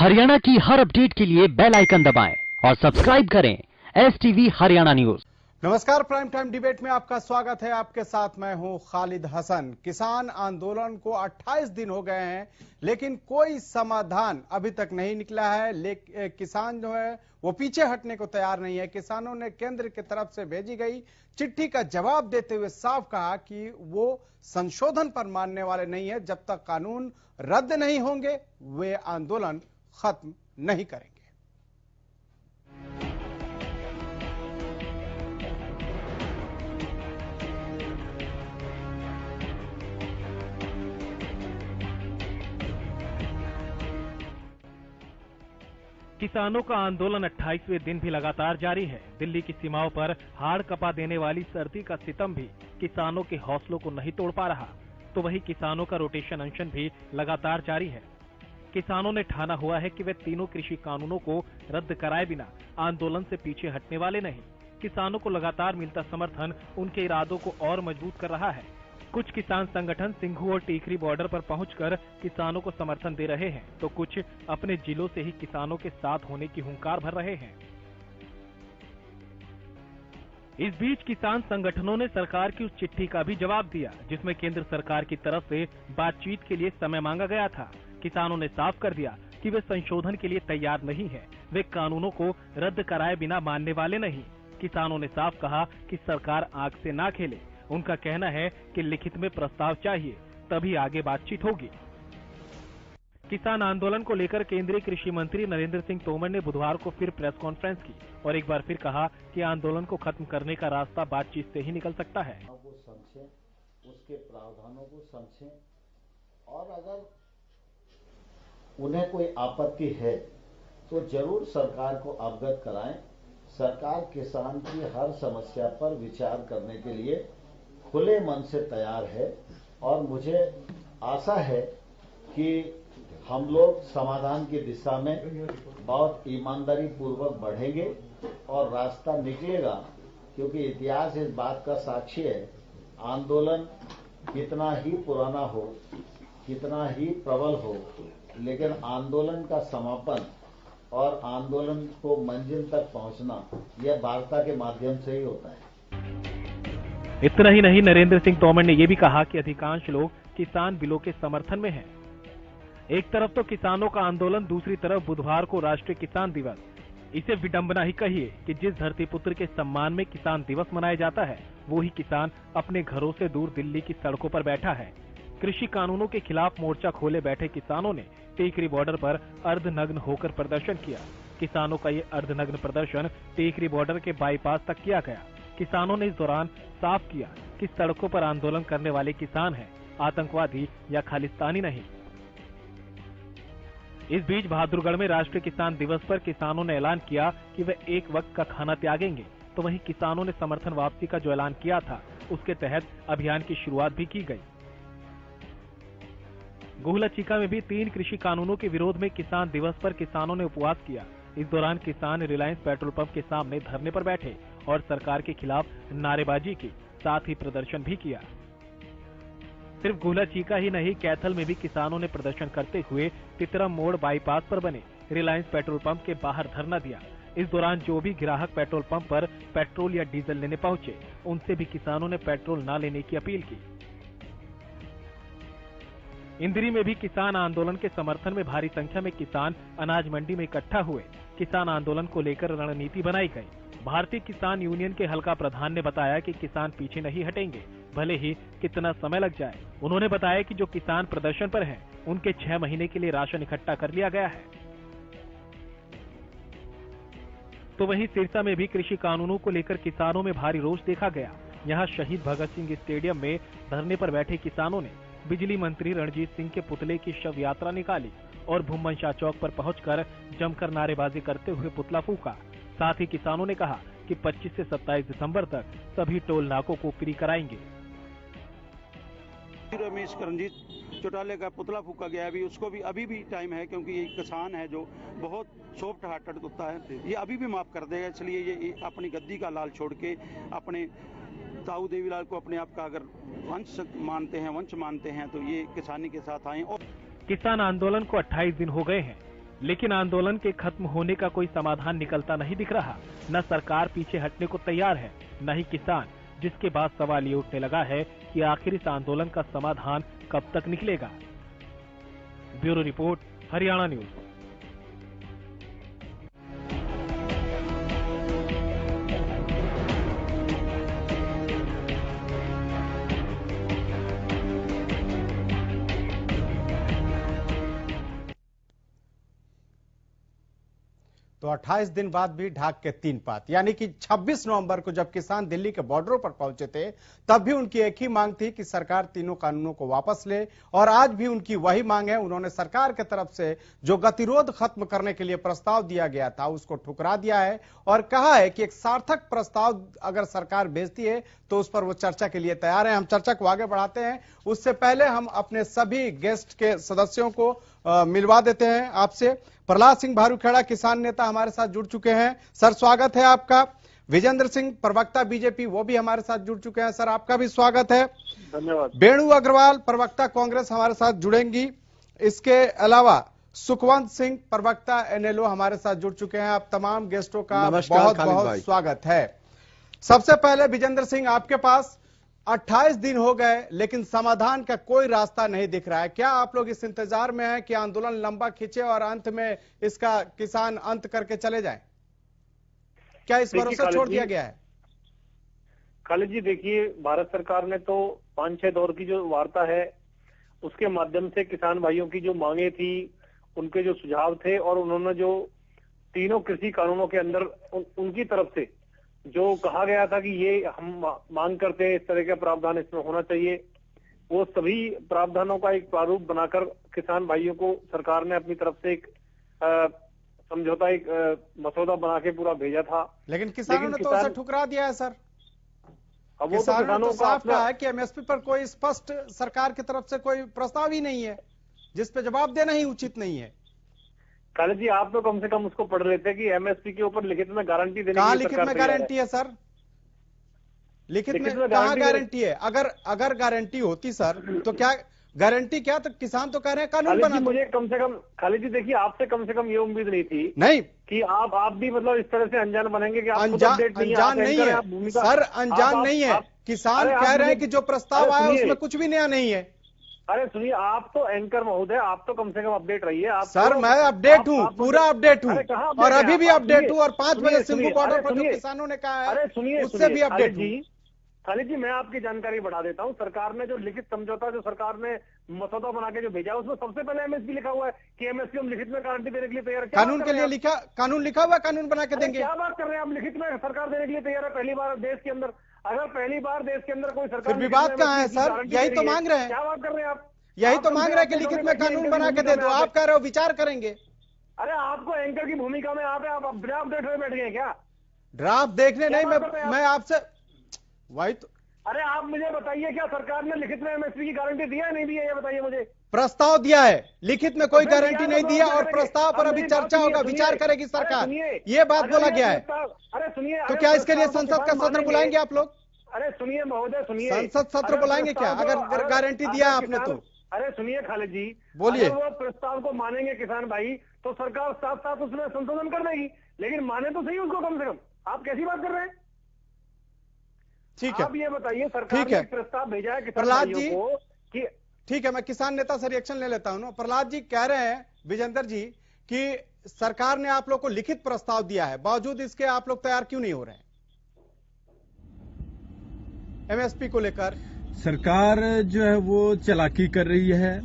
हरियाणा की हर अपडेट के लिए बेल आइकन दबाएं और सब्सक्राइब करें STV हरियाणा न्यूज। नमस्कार, प्राइम टाइम डिबेट में आपका स्वागत है। आपके साथ मैं हूं खालिद हसन। किसान आंदोलन को 28 दिन हो गए हैं, लेकिन कोई समाधान अभी तक नहीं निकला है। किसान जो है वो पीछे हटने को तैयार नहीं है। किसानों ने केंद्र की तरफ से भेजी गई चिट्ठी का जवाब देते हुए साफ कहा कि वो संशोधन पर मानने वाले नहीं है। जब तक कानून रद्द नहीं होंगे वे आंदोलन खत्म नहीं करेंगे। किसानों का आंदोलन 28वें दिन भी लगातार जारी है। दिल्ली की सीमाओं पर हाड़ कपा देने वाली सर्दी का सितम भी किसानों के हौसलों को नहीं तोड़ पा रहा, तो वही किसानों का रोटेशन अनशन भी लगातार जारी है। किसानों ने ठाना हुआ है कि वे तीनों कृषि कानूनों को रद्द कराए बिना आंदोलन से पीछे हटने वाले नहीं। किसानों को लगातार मिलता समर्थन उनके इरादों को और मजबूत कर रहा है। कुछ किसान संगठन सिंघू और टीकरी बॉर्डर पर पहुंचकर किसानों को समर्थन दे रहे हैं, तो कुछ अपने जिलों से ही किसानों के साथ होने की हुंकार भर रहे हैं। इस बीच किसान संगठनों ने सरकार की उस चिट्ठी का भी जवाब दिया, जिसमें केंद्र सरकार की तरफ से बातचीत के लिए समय मांगा गया था। किसानों ने साफ कर दिया कि वे संशोधन के लिए तैयार नहीं है, वे कानूनों को रद्द कराए बिना मानने वाले नहीं। किसानों ने साफ कहा कि सरकार आग से ना खेले। उनका कहना है कि लिखित में प्रस्ताव चाहिए, तभी आगे बातचीत होगी। किसान आंदोलन को लेकर केंद्रीय कृषि मंत्री नरेंद्र सिंह तोमर ने बुधवार को फिर प्रेस कॉन्फ्रेंस की और एक बार फिर कहा कि आंदोलन को खत्म करने का रास्ता बातचीत से ही निकल सकता है। वो समझें, उसके प्रावधानों को समझें, और अगर उन्हें कोई आपत्ति है तो जरूर सरकार को अवगत कराएं। सरकार किसान की हर समस्या पर विचार करने के लिए खुले मन से तैयार है, और मुझे आशा है कि हम लोग समाधान की दिशा में बहुत ईमानदारी पूर्वक बढ़ेंगे और रास्ता निकलेगा, क्योंकि इतिहास इस बात का साक्षी है। आंदोलन कितना ही पुराना हो, कितना ही प्रबल हो, लेकिन आंदोलन का समापन और आंदोलन को मंजिल तक पहुंचना यह वार्ता के माध्यम से ही होता है। इतना ही नहीं, नरेंद्र सिंह तोमर ने यह भी कहा कि अधिकांश लोग किसान बिलों के समर्थन में हैं। एक तरफ तो किसानों का आंदोलन, दूसरी तरफ बुधवार को राष्ट्रीय किसान दिवस। इसे विडंबना ही कहिए कि जिस धरती पुत्र के सम्मान में किसान दिवस मनाया जाता है, वो ही किसान अपने घरों से दूर दिल्ली की सड़कों पर बैठा है। कृषि कानूनों के खिलाफ मोर्चा खोले बैठे किसानों ने टीकरी बॉर्डर पर अर्धनग्न होकर प्रदर्शन किया। किसानों का ये अर्धनग्न प्रदर्शन टीकरी बॉर्डर के बाईपास तक किया गया। किसानों ने इस दौरान साफ किया कि सड़कों पर आंदोलन करने वाले किसान हैं, आतंकवादी या खालिस्तानी नहीं। इस बीच बहादुरगढ़ में राष्ट्रीय किसान दिवस पर किसानों ने ऐलान किया कि वे एक वक्त का खाना त्यागेंगे, तो वहीं किसानों ने समर्थन वापसी का जो ऐलान किया था, उसके तहत अभियान की शुरुआत भी की गई। गुहला चीका में भी 3 कृषि कानूनों के विरोध में किसान दिवस पर किसानों ने उपवास किया। इस दौरान किसान रिलायंस पेट्रोल पंप के सामने धरने पर बैठे और सरकार के खिलाफ नारेबाजी की, साथ ही प्रदर्शन भी किया। सिर्फ गुहला चीका ही नहीं, कैथल में भी किसानों ने प्रदर्शन करते हुए तितरम मोड़ बाईपास पर बने रिलायंस पेट्रोल पंप के बाहर धरना दिया। इस दौरान जो भी ग्राहक पेट्रोल पंप पर पेट्रोल या डीजल लेने पहुंचे, उनसे भी किसानों ने पेट्रोल न लेने की अपील की। इंदिरी में भी किसान आंदोलन के समर्थन में भारी संख्या में किसान अनाज मंडी में इकट्ठा हुए। किसान आंदोलन को लेकर रणनीति बनाई गई। भारतीय किसान यूनियन के हल्का प्रधान ने बताया कि किसान पीछे नहीं हटेंगे, भले ही कितना समय लग जाए। उन्होंने बताया कि जो किसान प्रदर्शन पर हैं, उनके 6 महीने के लिए राशन इकट्ठा कर लिया गया है। तो वहीं सिरसा में भी कृषि कानूनों को लेकर किसानों में भारी रोष देखा गया। यहाँ शहीद भगत सिंह स्टेडियम में धरने पर बैठे किसानों ने बिजली मंत्री रणजीत सिंह के पुतले की शव यात्रा निकाली और भूमन शाह चौक पर पहुंचकर जमकर नारेबाजी करते हुए पुतला फूंका। साथ ही किसानों ने कहा कि 25 से 27 दिसंबर तक सभी टोल नाकों को फ्री कराएंगे। रमेश रणजीत चौटाले का पुतला फूका गया है, उसको भी अभी भी टाइम है, क्योंकि ये किसान है जो बहुत सॉफ्ट हार्टेड होता है, ये अभी भी माफ कर देगा। इसलिए ये अपनी गद्दी का लाल छोड़ के अपने ताऊ देवीलाल को अपने आप का अगर वंश मानते हैं तो ये किसानी के साथ आए। और किसान आंदोलन को 28 दिन हो गए हैं, लेकिन आंदोलन के खत्म होने का कोई समाधान निकलता नहीं दिख रहा। न सरकार पीछे हटने को तैयार है, न ही किसान, जिसके बाद सवाल ये उठने लगा है कि आखिर इस आंदोलन का समाधान कब तक निकलेगा। Bureau report, Haryana news. तो 28 दिन बाद भी ढाक के 3 पात, यानी कि 26 नवंबर को जब किसान दिल्ली के बॉर्डरों पर पहुंचे थे, तब भी उनकी एक ही मांग थी कि सरकार तीनों कानूनों को वापस ले, और आज भी उनकी वही मांग है। उन्होंने सरकार की तरफ से जो गतिरोध खत्म करने के लिए प्रस्ताव दिया गया था, उसको ठुकरा दिया है और कहा है कि एक सार्थक प्रस्ताव अगर सरकार भेजती है तो उस पर वो चर्चा के लिए तैयार है। हम चर्चा को आगे बढ़ाते हैं, उससे पहले हम अपने सभी गेस्ट के सदस्यों को मिलवा देते हैं आपसे। प्रहलाद सिंह भारूखेड़ा, किसान नेता, हमारे साथ जुड़ चुके हैं। सर, स्वागत है आपका। विजेंद्र सिंह, प्रवक्ता बीजेपी, वो भी हमारे साथ जुड़ चुके हैं। सर, आपका भी स्वागत है। धन्यवाद। वेणु अग्रवाल, प्रवक्ता कांग्रेस, हमारे साथ जुड़ेंगी। इसके अलावा सुखवंत सिंह, प्रवक्ता एनएलओ, हमारे साथ जुड़ चुके हैं। आप तमाम गेस्टों का बहुत बहुत स्वागत है। सबसे पहले विजेंद्र सिंह, आपके पास 28 दिन हो गए लेकिन समाधान का कोई रास्ता नहीं दिख रहा है। क्या आप लोग इस इंतजार में हैं कि आंदोलन लंबा खींचे और अंत में इसका किसान अंत करके चले जाएं? क्या इस भरोसे छोड़ दिया गया है? खालिद जी, देखिए, भारत सरकार ने तो 5-6 दौर की जो वार्ता है उसके माध्यम से किसान भाइयों की जो मांगे थी, उनके जो सुझाव थे, और उन्होंने जो तीनों कृषि कानूनों के अंदर उनकी तरफ से जो कहा गया था कि ये हम मांग करते हैं, इस तरह का प्रावधान इसमें होना चाहिए, वो सभी प्रावधानों का एक प्रारूप बनाकर किसान भाइयों को सरकार ने अपनी तरफ से एक समझौता, एक मसौदा बना के पूरा भेजा था। लेकिन किसानों ने तो उसे ठुकरा दिया है सर। अब वो किसानों ने तो साफ कहा है कि एमएसपी पर कोई स्पष्ट सरकार की तरफ से कोई प्रस्ताव ही नहीं है, जिस पे जवाब देना ही उचित नहीं है। खालिद जी, आप तो कम से कम उसको पढ़ लेते कि एमएसपी के ऊपर लिखित में गारंटी देने कहाँ लिखित में गारंटी है सर? लिखित में कहाँ गारंटी है? अगर गारंटी होती सर तो क्या गारंटी, क्या तो किसान तो कह रहे हैं कानून बना। मुझे कम से कम, खालिद जी देखिए, आपसे कम से कम ये उम्मीद नहीं थी नहीं कि आप भी मतलब इस तरह से अनजान बनेंगे कि आप अनजान नहीं है सर, अनजान नहीं है। किसान कह रहे हैं कि जो प्रस्ताव आया उसमें कुछ भी नया नहीं है। अरे सुनिए, आप तो एंकर महोदय, आप तो कम से कम अपडेट रहिए। आप सर, मैं अपडेट हूँ, पूरा अपडेट हूँ, और अभी भी अपडेट हूँ, और 5 बजे सिंघू बॉर्डर पर जो किसानों ने कहा है उससे भी अपडेट हूँ। खालिद जी, मैं आपकी जानकारी बढ़ा देता हूँ। सरकार ने जो लिखित समझौता, जो सरकार ने मसौदा बना के जो भेजा, उसमें सबसे पहले एमएसपी लिखा हुआ है कि एमएसपी हम लिखित में गारंटी देने के लिए तैयार है। कानून के लिए लिखा, कानून लिखा हुआ, कानून बना के देंगे। क्या बात कर रहे हैं आप? लिखित में सरकार देने के लिए तैयार है पहली बार देश के अंदर। अगर पहली बार देश के अंदर कोई सरकार, विवाद कहाँ है सर? यही तो मांग रहे हैं। क्या बात कर रहे हैं आप? यही तो मांग रहे हैं कि लिखित में कानून बना के दे दो। आप कह रहे हो विचार करेंगे। अरे आपको एंकर की भूमिका में आप बिना अपडेट हुए बैठ गए क्या? ड्राफ्ट देखने नहीं, मैं आपसे वही तो। अरे आप मुझे बताइए, क्या सरकार ने लिखित में एमएसपी की गारंटी दिया है, नहीं दिया, ये बताइए मुझे। प्रस्ताव दिया है, लिखित में कोई गारंटी नहीं दिया, और प्रस्ताव पर अभी चर्चा होगा, विचार करेगी सरकार, ये बात बोला गया है। अरे सुनिए, तो क्या इसके लिए संसद का सत्र बुलाएंगे आप लोग? अरे सुनिए महोदय, सुनिए, संसद सत्र बुलाएंगे क्या अगर गारंटी दिया आपने तो? अरे सुनिए खालिद जी, बोलिए। वो प्रस्ताव को मानेंगे किसान भाई तो सरकार साथ साथ उसमें संशोधन कर देगी, लेकिन माने तो सही उसको कम से कम। आप कैसी बात कर रहे हैं? ठीक है, आप ये बताइए, सरकार ने प्रस्ताव भेजा है किसान भाइयों को कि ठीक है, मैं किसान नेता से रिएक्शन ले लेता हूं ना। प्रहलाद जी कह रहे हैं, विजेंद्र जी, कि सरकार ने आप लोग को लिखित प्रस्ताव दिया है, बावजूद इसके आप लोग तैयार क्यों नहीं हो रहे हैं एमएसपी को लेकर? सरकार जो है वो चालाकी कर रही है,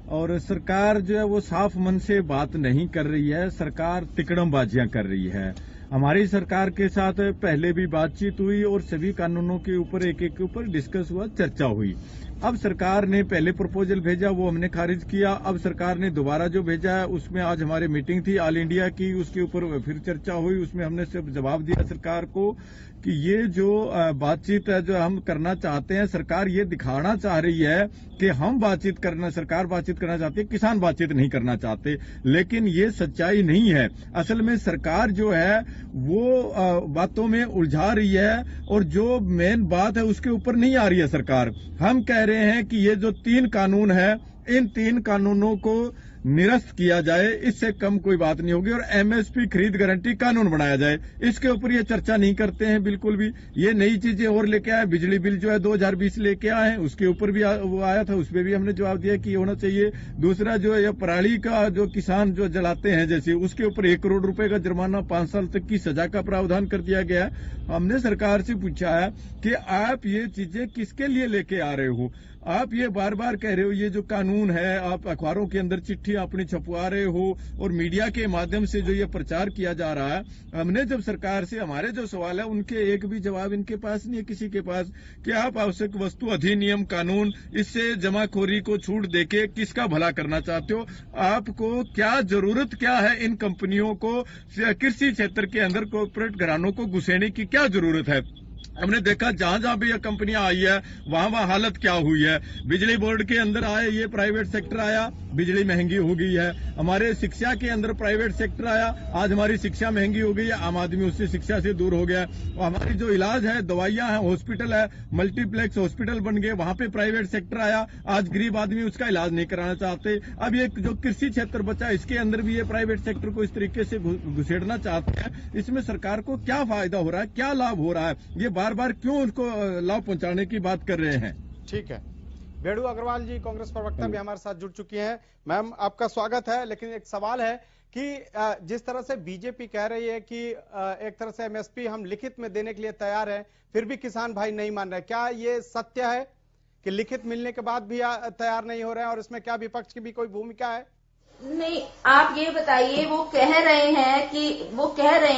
और सरकार जो है वो साफ मन से बात नहीं कर रही है। सरकार तिकड़मबाजियां कर रही है। हमारी सरकार के साथ पहले भी बातचीत हुई और सभी कानूनों के ऊपर एक के ऊपर डिस्कस हुआ, चर्चा हुई। अब सरकार ने पहले प्रपोजल भेजा, वो हमने खारिज किया। अब सरकार ने दोबारा जो भेजा है, उसमें आज हमारी मीटिंग थी ऑल इंडिया की, उसके ऊपर फिर चर्चा हुई। उसमें हमने सिर्फ जवाब दिया सरकार को कि ये जो बातचीत है जो हम करना चाहते हैं, सरकार ये दिखाना चाह रही है कि हम बातचीत करना, सरकार बातचीत करना चाहती है, किसान बातचीत नहीं करना चाहते, लेकिन ये सच्चाई नहीं है। असल में सरकार जो है वो बातों में उलझा रही है, और जो मेन बात है उसके ऊपर नहीं आ रही है सरकार। हम कह रहे हैं कि ये जो 3 कानून है, इन 3 कानूनों को निरस्त किया जाए, इससे कम कोई बात नहीं होगी। और एमएसपी खरीद गारंटी कानून बनाया जाए, इसके ऊपर ये चर्चा नहीं करते हैं बिल्कुल भी। ये नई चीजें और लेके आए, बिजली बिल जो है 2020 लेके आए हैं, उसके ऊपर भी वो आया था, उसपे भी हमने जवाब दिया कि होना चाहिए। दूसरा जो है पराली का जो किसान जो जलाते हैं जैसे, उसके ऊपर 1 करोड़ रुपए का जुर्माना, 5 साल तक की सजा का प्रावधान कर दिया गया है। हमने सरकार से पूछा है कि आप ये चीजें किसके लिए लेके आ रहे हो? आप ये बार बार कह रहे हो ये जो कानून है, आप अखबारों के अंदर चिट्ठी अपनी छपवा रहे हो और मीडिया के माध्यम से जो ये प्रचार किया जा रहा है। हमने जब सरकार से हमारे जो सवाल है उनके एक भी जवाब इनके पास नहीं है, किसी के पास, कि आप आवश्यक वस्तु अधिनियम कानून, इससे जमाखोरी को छूट देके किसका भला करना चाहते हो? आपको क्या जरूरत क्या है इन कंपनियों को कृषि क्षेत्र के अंदर कॉर्पोरेट घरानों को घुसेने की क्या जरूरत है? हमने देखा जहां जहां भी ये कंपनियां आई है वहां हालत क्या हुई है। बिजली बोर्ड के अंदर आए, ये प्राइवेट सेक्टर आया, बिजली महंगी हो गई है। हमारे शिक्षा के अंदर प्राइवेट सेक्टर आया, आज हमारी शिक्षा महंगी हो गई है, आम आदमी उससे शिक्षा से दूर हो गया। और हमारी जो इलाज है, दवाइयां हैं, हॉस्पिटल है, मल्टीप्लेक्स हॉस्पिटल बन गए, वहां पे प्राइवेट सेक्टर आया, आज गरीब आदमी उसका इलाज नहीं कराना चाहते। अब ये जो कृषि क्षेत्र बचा, इसके अंदर भी ये प्राइवेट सेक्टर को इस तरीके से घुसेड़ना चाहते हैं। इसमें सरकार को क्या फायदा हो रहा है, क्या लाभ हो रहा है? ये बार बार क्यों उनको लाभ पहुंचाने की बात कर रहे हैं? ठीक है, वेणु अग्रवाल जी कांग्रेस प्रवक्ता भी हमारे साथ जुड़ चुकी हैं। मैम, आपका स्वागत है। लेकिन एक सवाल है कि जिस तरह से बीजेपी कह रही है कि एक तरह से एमएसपी हम लिखित में देने के लिए तैयार हैं, फिर भी किसान भाई नहीं मान रहे, क्या ये सत्य है कि लिखित मिलने के बाद भी तैयार नहीं हो रहे हैं? और इसमें क्या विपक्ष की भी कोई भूमिका है? नहीं, आप ये बताइए, वो कह रहे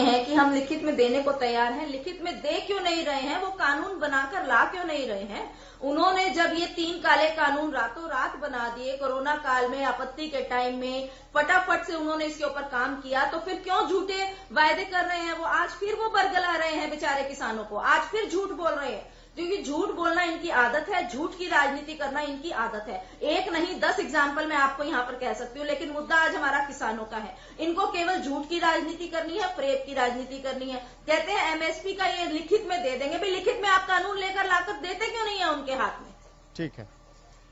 हैं कि हम लिखित में देने को तैयार हैं। लिखित में दे क्यों नहीं रहे हैं? वो कानून बनाकर ला क्यों नहीं रहे हैं? उन्होंने जब ये 3 काले कानून रातों रात बना दिए, कोरोना काल में, आपत्ति के टाइम में फटाफट से उन्होंने इसके ऊपर काम किया, तो फिर क्यों झूठे वायदे कर रहे हैं? वो आज फिर वो बरगला रहे हैं बेचारे किसानों को, आज फिर झूठ बोल रहे हैं, क्योंकि झूठ बोलना इनकी आदत है, झूठ की राजनीति करना इनकी आदत है। एक नहीं 10 एग्जाम्पल मैं आपको यहाँ पर कह सकती हूँ, लेकिन मुद्दा आज हमारा किसानों का है। इनको केवल झूठ की राजनीति करनी है, प्रेम की राजनीति करनी है। कहते हैं एमएसपी का ये लिखित में दे देंगे, भाई लिखित में आप कानून लेकर लाकर देते क्यों नहीं है उनके हाथ में? ठीक है,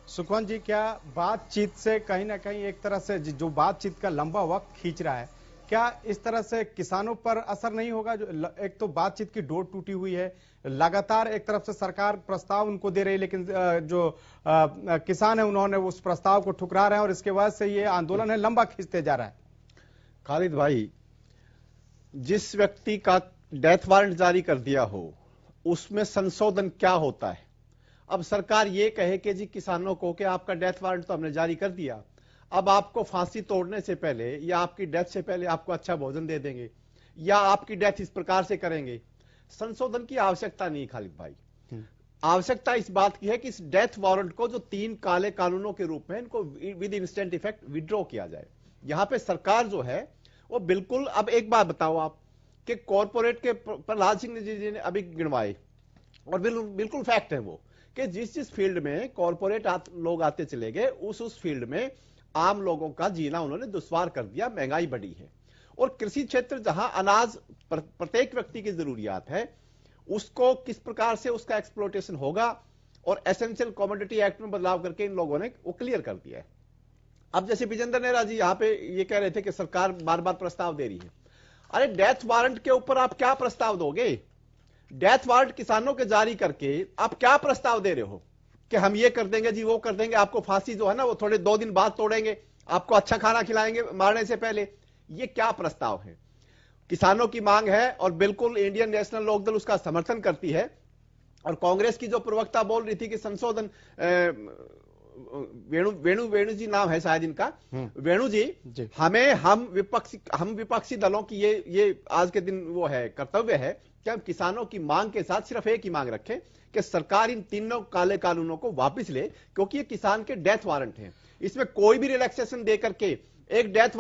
सुखवंत जी, क्या बातचीत से कहीं ना कहीं एक तरह से जो बातचीत का लंबा वक्त खींच रहा है, क्या इस तरह से किसानों पर असर नहीं होगा? जो एक तो बातचीत की डोर टूटी हुई है, लगातार एक तरफ से सरकार प्रस्ताव उनको दे रही है, लेकिन जो किसान है उन्होंने उस प्रस्ताव को ठुकरा रहे हैं और इसके वजह से ये आंदोलन है लंबा खींचते जा रहा है। खालिद भाई, जिस व्यक्ति का डेथ वारंट जारी कर दिया हो उसमें संशोधन क्या होता है? अब सरकार ये कहे कि जी किसानों को कि आपका डेथ वारंट तो हमने जारी कर दिया, अब आपको फांसी तोड़ने से पहले या आपकी डेथ से पहले आपको अच्छा भोजन दे देंगे या आपकी डेथ इस प्रकार से करेंगे। संशोधन की आवश्यकता नहीं खालिद भाई। आवश्यकता इस बात की है कि इस डेथ वारंट को जो 3 काले कानूनों के रूप में इनको विद इंस्टेंट इफेक्ट विड्रॉ किया जाए। यहां पे सरकार जो है वो बिल्कुल, अब एक बात बताओ आप कि कॉर्पोरेट के प्रहलाद सिंह जी ने अभी गिनवाए और बिल्कुल फैक्ट है वो कि जिस फील्ड में कॉर्पोरेट लोग आते चले गए, उस फील्ड में आम लोगों का जीना उन्होंने दुश्वार कर दिया, महंगाई बढ़ी है। और कृषि क्षेत्र जहां अनाज प्रत्येक व्यक्ति की जरूरियात है, उसको किस प्रकार से उसका एक्सप्लोटेशन होगा, और एसेंशियल कमोडिटी एक्ट में बदलाव करके इन लोगों ने वो क्लियर कर दिया है। अब जैसे विजेंद्र नेहरा जी यहां पे ये कह रहे थे कि सरकार बार बार प्रस्ताव दे रही है। अरे डेथ वारंट के ऊपर आप क्या प्रस्ताव दोगे? डेथ वारंट किसानों के जारी करके आप क्या प्रस्ताव दे रहे हो कि हम ये कर देंगे जी, वो कर देंगे, आपको फांसी जो है ना वो थोड़े 2 दिन बाद तोड़ेंगे, आपको अच्छा खाना खिलाएंगे मारने से पहले। ये क्या प्रस्ताव है? किसानों की मांग है और बिल्कुल इंडियन नेशनल लोकदल उसका समर्थन करती है। और कांग्रेस की जो प्रवक्ता बोल रही थी कि संशोधन, वेणु जी नाम है शायद इनका, वेणु जी, हम विपक्षी दलों की ये आज के दिन वो है कर्तव्य है कि हम किसानों की मांग के साथ सिर्फ एक ही मांग रखें कि सरकार इन 3 काले कानूनों को वापस ले, क्योंकि ये किसान के डेथ वारंट हैं। इसमें कोई भी रिलैक्सेशन दे करके, एक डेथ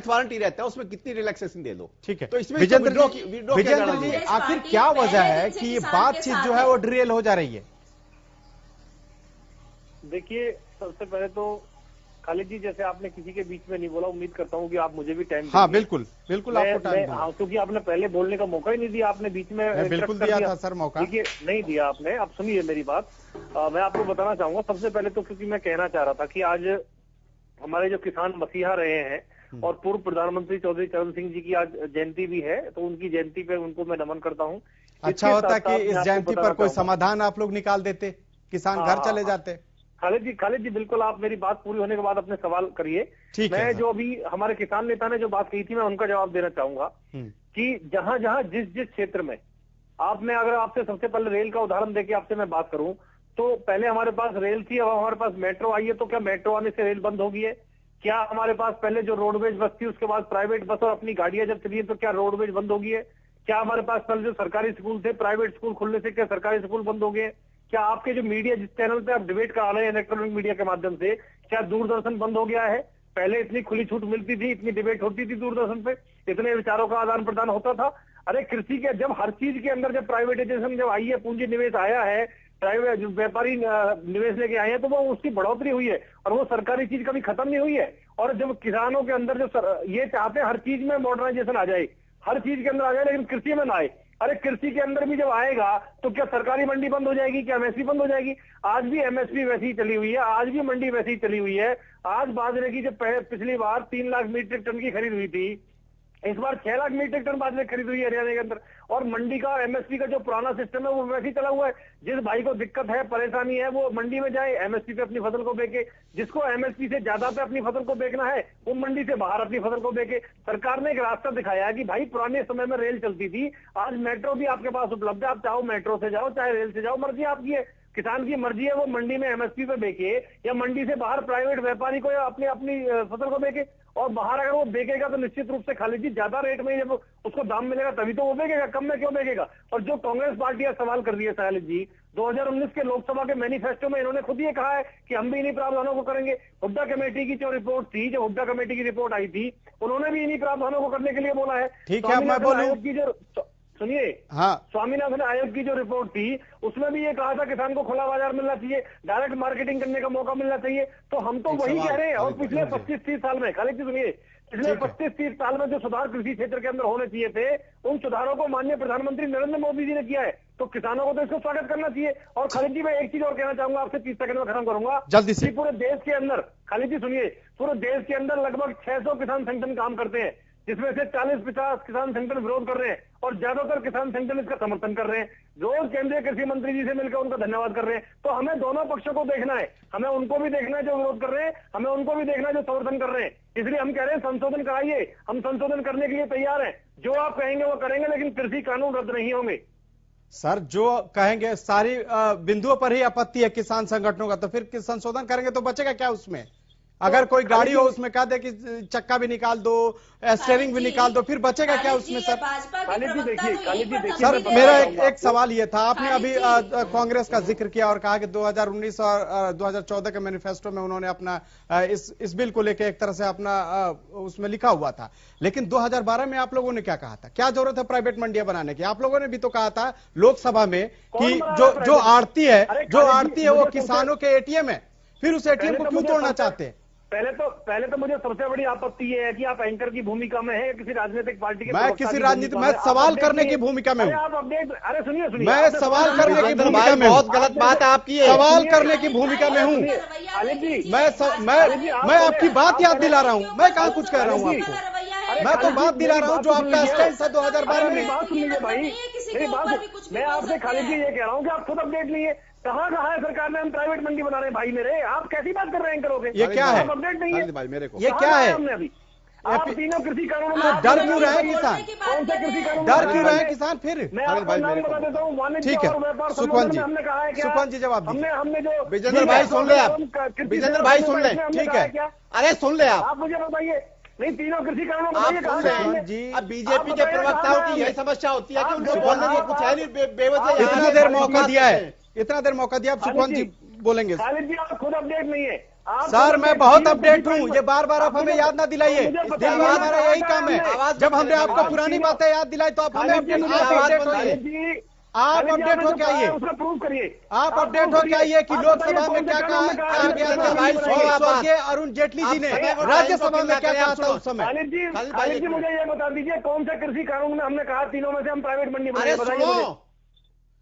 वारंट ही रहता है, उसमें कितनी रिलैक्सेशन दे दो। ठीक है, तो इसमें विजेंद्र जी आखिर क्या वजह है कि ये बातचीत जो है वो डिरेल हो जा रही है? देखिए, सबसे पहले तो खालिद जी, जैसे आपने किसी के बीच में नहीं बोला, उम्मीद करता हूँ कि आप मुझे भी टाइम। हाँ बिल्कुल बिल्कुल, आपको टाइम। हाँ, क्योंकि आपने पहले बोलने का मौका ही नहीं दिया, आपने बीच में बिल्कुल दिया था सर मौका। देखिए, नहीं दिया आपने। अब सुनिए मेरी बात, मैं आपको बताना चाहूंगा सबसे पहले तो, क्योंकि मैं कहना चाह रहा था कि आज हमारे जो किसान मसीहा रहे हैं और पूर्व प्रधानमंत्री चौधरी चरण सिंह जी की आज जयंती भी है, तो उनकी जयंती पे उनको मैं नमन करता हूँ। अच्छा होता कि इस जयंती पर कोई समाधान आप लोग निकाल देते, किसान घर चले जाते। खालिद जी बिल्कुल, आप मेरी बात पूरी होने के बाद अपने सवाल करिए। मैं जो अभी हमारे किसान नेता ने जो बात कही थी, मैं उनका जवाब देना चाहूंगा कि जहां जहां जिस जिस क्षेत्र में अगर आपसे सबसे पहले रेल का उदाहरण देके आपसे मैं बात करूं, तो पहले हमारे पास रेल थी, अब हमारे पास मेट्रो आई है, तो क्या मेट्रो आने से रेल बंद हो गई है? क्या हमारे पास पहले जो रोडवेज बस थी, उसके बाद प्राइवेट बस और अपनी गाड़ियां जब चली है, तो क्या रोडवेज बंद हो गई है? क्या हमारे पास पहले जो सरकारी स्कूल थे, प्राइवेट स्कूल खुलने से क्या सरकारी स्कूल बंद हो गए? क्या आपके जो मीडिया, जिस चैनल पे आप डिबेट करा रहे हैं इलेक्ट्रॉनिक मीडिया के माध्यम से, क्या दूरदर्शन बंद हो गया है? पहले इतनी खुली छूट मिलती थी, इतनी डिबेट होती थी दूरदर्शन पे, इतने विचारों का आदान प्रदान होता था। अरे कृषि के जब हर चीज के अंदर जब प्राइवेटाइजेशन जब आई है, पूंजी निवेश आया है, प्राइवेट व्यापारी निवेश लेके आए हैं, तो वो उसकी बढ़ोतरी हुई है और वो सरकारी चीज कभी खत्म नहीं हुई है। और जब किसानों के अंदर जो ये चाहते हैं हर चीज में मॉडर्नाइजेशन आ जाए, हर चीज के अंदर आ जाए, लेकिन कृषि में ना आए। अरे कृषि के अंदर भी जब आएगा तो क्या सरकारी मंडी बंद हो जाएगी? क्या एमएसपी बंद हो जाएगी? आज भी एमएसपी वैसी ही चली हुई है, आज भी मंडी वैसी ही चली हुई है। आज बाजरे की जब पिछली बार 3 लाख मीट्रिक टन की खरीद हुई थी, इस बार 6 लाख मीट्रिक टन बाजरे खरीद हुई है हरियाणा के अंदर। और मंडी का एमएसपी का जो पुराना सिस्टम है वो वैसे ही चला हुआ है। जिस भाई को दिक्कत है, परेशानी है, वो मंडी में जाए, एमएसपी पे अपनी फसल को बेचे। जिसको एमएसपी से ज्यादा पे अपनी फसल को बेचना है, वो मंडी से बाहर अपनी फसल को बेचे। सरकार ने एक रास्ता दिखाया है कि भाई पुराने समय में रेल चलती थी, आज मेट्रो भी आपके पास उपलब्ध है, आप चाहो मेट्रो से जाओ, चाहे रेल से जाओ, मर्जी आपकी है। किसान की मर्जी है वो मंडी में एमएसपी पे बेचे या मंडी से बाहर प्राइवेट व्यापारी को या अपनी फसल को बेचे। और बाहर अगर वो बेचेगा तो निश्चित रूप से खालिद जी ज्यादा रेट में जब उसको दाम मिलेगा तभी तो वो बेचेगा, कम में क्यों बेचेगा? और जो कांग्रेस पार्टी सवाल कर रही है खालिद जी, 2019 के लोकसभा के मैनिफेस्टो में इन्होंने खुद ये कहा है कि हम भी इन्हीं प्रावधानों को करेंगे। हुड्डा कमेटी की जो रिपोर्ट थी, जब हुड्डा कमेटी की रिपोर्ट आई थी, उन्होंने भी इन्हीं प्रावधानों को करने के लिए बोला है। ठीक है, मैं बोलूं सुनिए, हाँ, स्वामीनाथन आयोग की जो रिपोर्ट थी उसमें भी ये कहा था किसान को खुला बाजार मिलना चाहिए, डायरेक्ट मार्केटिंग करने का मौका मिलना चाहिए। तो हम तो वही कह रहे हैं। और पिछले 25-30 साल में, खालिद जी सुनिए, पिछले 25-30 साल में जो सुधार कृषि क्षेत्र के अंदर होने चाहिए थे, उन सुधारों को माननीय प्रधानमंत्री नरेंद्र मोदी जी ने किया है। तो किसानों को तो इसको स्वागत करना चाहिए। और खालिद जी मैं एक चीज और कहना चाहूंगा, आपसे 30 सेकंड में खत्म करूंगा जल्दी से। पूरे देश के अंदर, खालिद जी सुनिए, पूरे देश के अंदर लगभग 600 किसान संगठन काम करते हैं, जिसमें से 40-50 किसान संगठन विरोध कर रहे हैं और ज्यादातर किसान संगठन इसका समर्थन कर रहे हैं। रोज केंद्रीय कृषि मंत्री जी से मिलकर उनका धन्यवाद कर रहे हैं। तो हमें दोनों पक्षों को देखना है, हमें उनको भी देखना है जो विरोध कर रहे हैं, हमें उनको भी देखना है जो समर्थन कर रहे हैं। इसलिए हम कह रहे हैं संशोधन कराइए, हम संशोधन करने के लिए तैयार हैं। जो आप कहेंगे वो करेंगे, लेकिन कृषि कानून रद्द नहीं होंगे। सर जो कहेंगे सारी बिंदुओं पर ही आपत्ति है किसान संगठनों का, तो फिर संशोधन करेंगे तो बचेगा क्या उसमें? अगर कोई गाड़ी हो उसमें कह दे कि चक्का भी निकाल दो, स्टीयरिंग भी निकाल दो, फिर बचेगा क्या उसमें? सर सर मेरा एक सवाल ये था, आपने अभी कांग्रेस का जिक्र किया और कहा कि 2019 और 2014 के मैनिफेस्टो में उन्होंने अपना इस बिल को लेकर एक तरह से अपना उसमें लिखा हुआ था, लेकिन 2012 में आप लोगों ने क्या कहा था? क्या जरूरत है प्राइवेट मंडियां बनाने की? आप लोगों ने भी तो कहा था लोकसभा में कि जो आड़ती है वो किसानों के एटीएम है, फिर उस एटीएम को क्यों तोड़ना चाहते हैं? पहले तो मुझे सबसे बड़ी आपत्ति ये है कि आप एंकर की भूमिका में है, किसी राजनीतिक पार्टी के। मैं किसी राजनीतिक, मैं सवाल करने की भूमिका में हूँ। आप अपडेट, अरे सुनिए, मैं सवाल करने की भूमिका में, बहुत गलत बात है आपकी, सवाल करने की भूमिका में हूँ। मैं आपकी बात याद दिला रहा हूँ, मैं कहाँ कुछ कह रहा हूँ आपको, मैं तो बात दिला रहा हूँ जो आपका स्टैंड था 2012 में। बात सुनिए भाई, मेरी बात, मैं आपसे खालिद जी ये कह रहा हूँ कि आप खुद अपडेट लिए। कहाँ है सरकार ने हम प्राइवेट मंडी बना रहे हैं? भाई मेरे, आप कैसी बात कर रहे हैं करोगे? ये क्या है? अपडेट नहीं है भाई मेरे को, ये क्या है? हमने अभी आप तीनों कृषि कानून में डर क्यों रहे किसान? कौन से कृषि कानून? डर क्यों रहे किसान? फिर मैं आपको नाम बता देता हूँ, वाणिज्य ठीक है, और व्यापार सुखवंत जी, हमने कहा है क्या? सुखवंत जी जवाब दीजिए। हमने जो विजेंद्र भाई सुन ले, आप विजेंद्र भाई सुन ले, ठीक है, अरे सुन ले आप मुझे बताइए, नहीं तीनों कृषि कानून बताइए जी। अब बीजेपी के प्रवक्ताओं की यही समस्या होती है कि उनको बोलने की कुछ है नहीं, बेवजह इतना देर मौका दिया है, इतना देर मौका दिया, आप सुखवंत जी बोलेंगे। खालिद जी आप खुद अपडेट नहीं है। सर मैं बहुत अपडेट हूँ, ये बार बार आप हमें याद ना दिलाइए, हमारा यही काम है। जब हमने आपको पुरानी बातें याद दिलाई तो आप हमें अपडेट होइए, आप अपडेट हो क्या आइए, उसका प्रूव करिए, आप अपडेट हो क्या आइए कि लोकसभा में क्या कहा गया था स्वर्गीय अरुण जेटली जी ने, राज्यसभा में क्या कहा था उस समय? खालिद जी मुझे ये बता दीजिए कौन से कृषि कानून में हमने कहा तीनों में से हम प्राइवेट मंडी बनाएंगे, बताइए,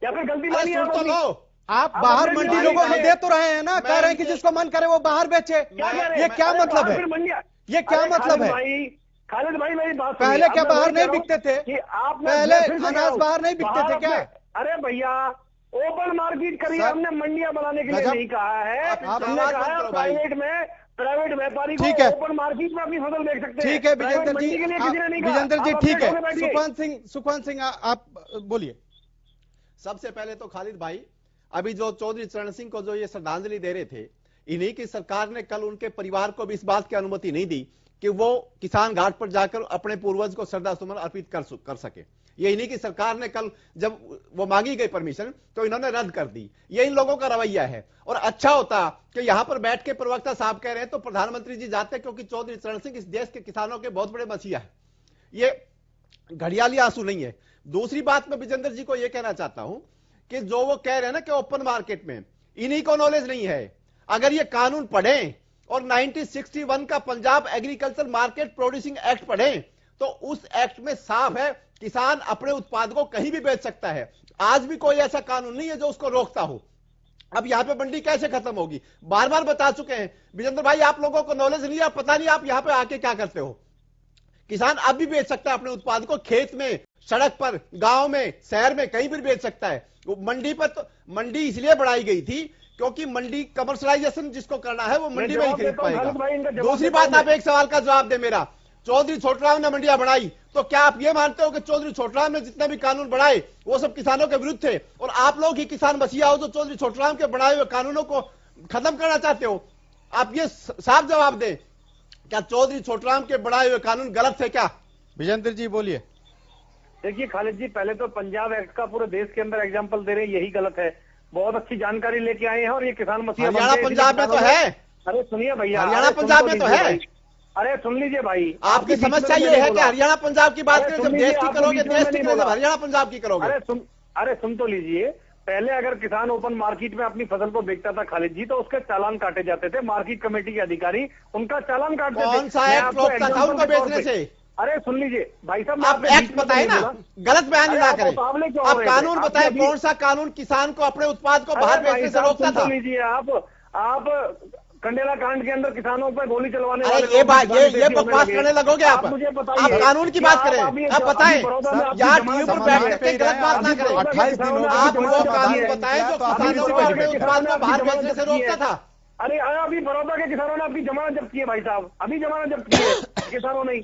या फिर गलती मानी है? आप बाहर अपने मंडी भाई लोगों को भाई- दे तो रहे हैं ना, कह रहे हैं कि जिसको मन करे वो बाहर बेचे। क्या कह रहे ये हैं? क्या अरे मतलब बाहर है? फिर मंडियां- ये क्या अरे मतलब खालिद है? भाई, खालिद भाई मेरी बात सुनिए। पहले अब क्या मैं बाहर वही नहीं कह रहा हूं बिकते थे? कि आपने पहले फिर से कह रहा अनाज हूं, बाहर नहीं बिकते थे क्या? अरे भैया, ओपन मार्केट करिए, सर, हमने मंडियां बनाने के लिए गजब। नहीं कहा है। आप हमने आवाज कहा बंद है करो भाई। प्राइवेट व्यापारी को ठीक है। ओपन मार्केट में अपनी फसल बेच सकते हैं। ठीक है प्राइवेट विजेंद्र जी, मंडी के लिए किसी ने नहीं कहा। विजेंद्र जी आप ठीक अपने है। ढोले बैठिए। सुखवंत सिंह आप बोलिए। सबसे पहले तो खालिद भाई, अभी जो चौधरी चरण सिंह को जो ये श्रद्धांजलि दे रहे थे, इन्हीं की सरकार ने कल उनके परिवार को भी इस बात की अनुमति नहीं दी कि वो किसान घाट पर जाकर अपने पूर्वज को श्रद्धा सुमन अर्पित कर सके। ये इन्हीं की सरकार ने कल जब वो मांगी गई परमिशन तो इन्होंने रद्द कर दी। ये इन लोगों का रवैया है। और अच्छा होता कि यहां पर बैठ के प्रवक्ता साहब कह रहे हैं तो प्रधानमंत्री जी जाते, क्योंकि चौधरी चरण सिंह इस देश के किसानों के बहुत बड़े मसीहा है। ये घड़ियाली आंसू नहीं है। दूसरी बात मैं विजेंद्र जी को यह कहना चाहता हूं कि जो वो कह रहे हैं ना कि ओपन मार्केट में, इन्हीं को नॉलेज नहीं है। अगर ये कानून पढ़ें और 1961 का Punjab agriculture market producing act पढ़ें तो उस एक्ट में साफ है किसान अपने उत्पाद को कहीं भी बेच सकता है। आज भी कोई ऐसा कानून नहीं है जो उसको रोकता हो। अब यहां पे मंडी कैसे खत्म होगी? बार बार बता चुके हैं विजेंद्र भाई, आप लोगों को नॉलेज नहीं है, पता नहीं आप यहां पे आके क्या करते हो। किसान अब भी बेच सकता है अपने उत्पाद को, खेत में, सड़क पर, गांव में, शहर में, कहीं भी बेच सकता है। मंडी पर तो मंडी इसलिए बढ़ाई गई थी क्योंकि मंडी कमर्शलाइजेशन जिसको करना है वो मंडी में ही खरीद पाएगा। दूसरी बात, आप एक सवाल का जवाब दे मेरा। चौधरी छोटराम ने मंडियां बढ़ाई तो क्या आप ये मानते हो कि चौधरी छोटराम ने जितने भी कानून बढ़ाए वो सब किसानों के विरुद्ध थे और आप लोग ही किसान मसीहा हो जो चौधरी छोटराम के बनाए हुए कानूनों को खत्म करना चाहते हो? आप ये साफ जवाब दें, क्या चौधरी छोटराम के बनाए हुए कानून गलत थे क्या? विजेंद्र जी बोलिए। देखिए खालिद जी, पहले तो पंजाब एक्ट का पूरे देश के अंदर एग्जाम्पल दे रहे हैं, यही गलत है। बहुत अच्छी जानकारी लेके आए हैं और ये किसान मसीहा हरियाणा पंजाब में तो है। अरे सुनिए भैया, हरियाणा पंजाब में तो है। अरे सुन लीजिए भाई, आपकी समस्या ये है कि हरियाणा पंजाब की बात करें, जब देश की करोगे देश की करोगे, हरियाणा पंजाब की करोगे। अरे सुन तो लीजिए, पहले अगर किसान ओपन मार्केट में अपनी फसल को बेचता था खालिद जी तो उसके चालान काटे जाते थे। मार्केट कमेटी के अधिकारी उनका चालान काटते थे। कौन सा एक्ट रोकता था उनको बेचने से? अरे सुन लीजिए भाई साहब, आप एक्ट बताए ना, गलत बयान ना करें। आप कानून बताए, कौन सा कानून किसान को अपने उत्पाद को बाहर बेचने से रोकता था? लीजिए आप कंडेला कांड के अंदर किसानों पर गोली चलवाने अरे वाले ये बात, ये बकवास करने लगोगे आप? मुझे आप बताइए, कानून की बात करें, आप बताएं। यहाँ टीवी पर बैठ समाधान के गलत बात ना करें। 28 दिन हो गए, आप कोई वो समाधान कानून नहीं बताएं किया, जो तो आप किसानों इसी को पे अपने उत्पाद को बाहर बेचने से रोकता था। अरे अभी बड़ौदा के किसानों ने आपकी जमानत जब्त की है भाई साहब, अभी जमानत जब्त की है किसानों ने।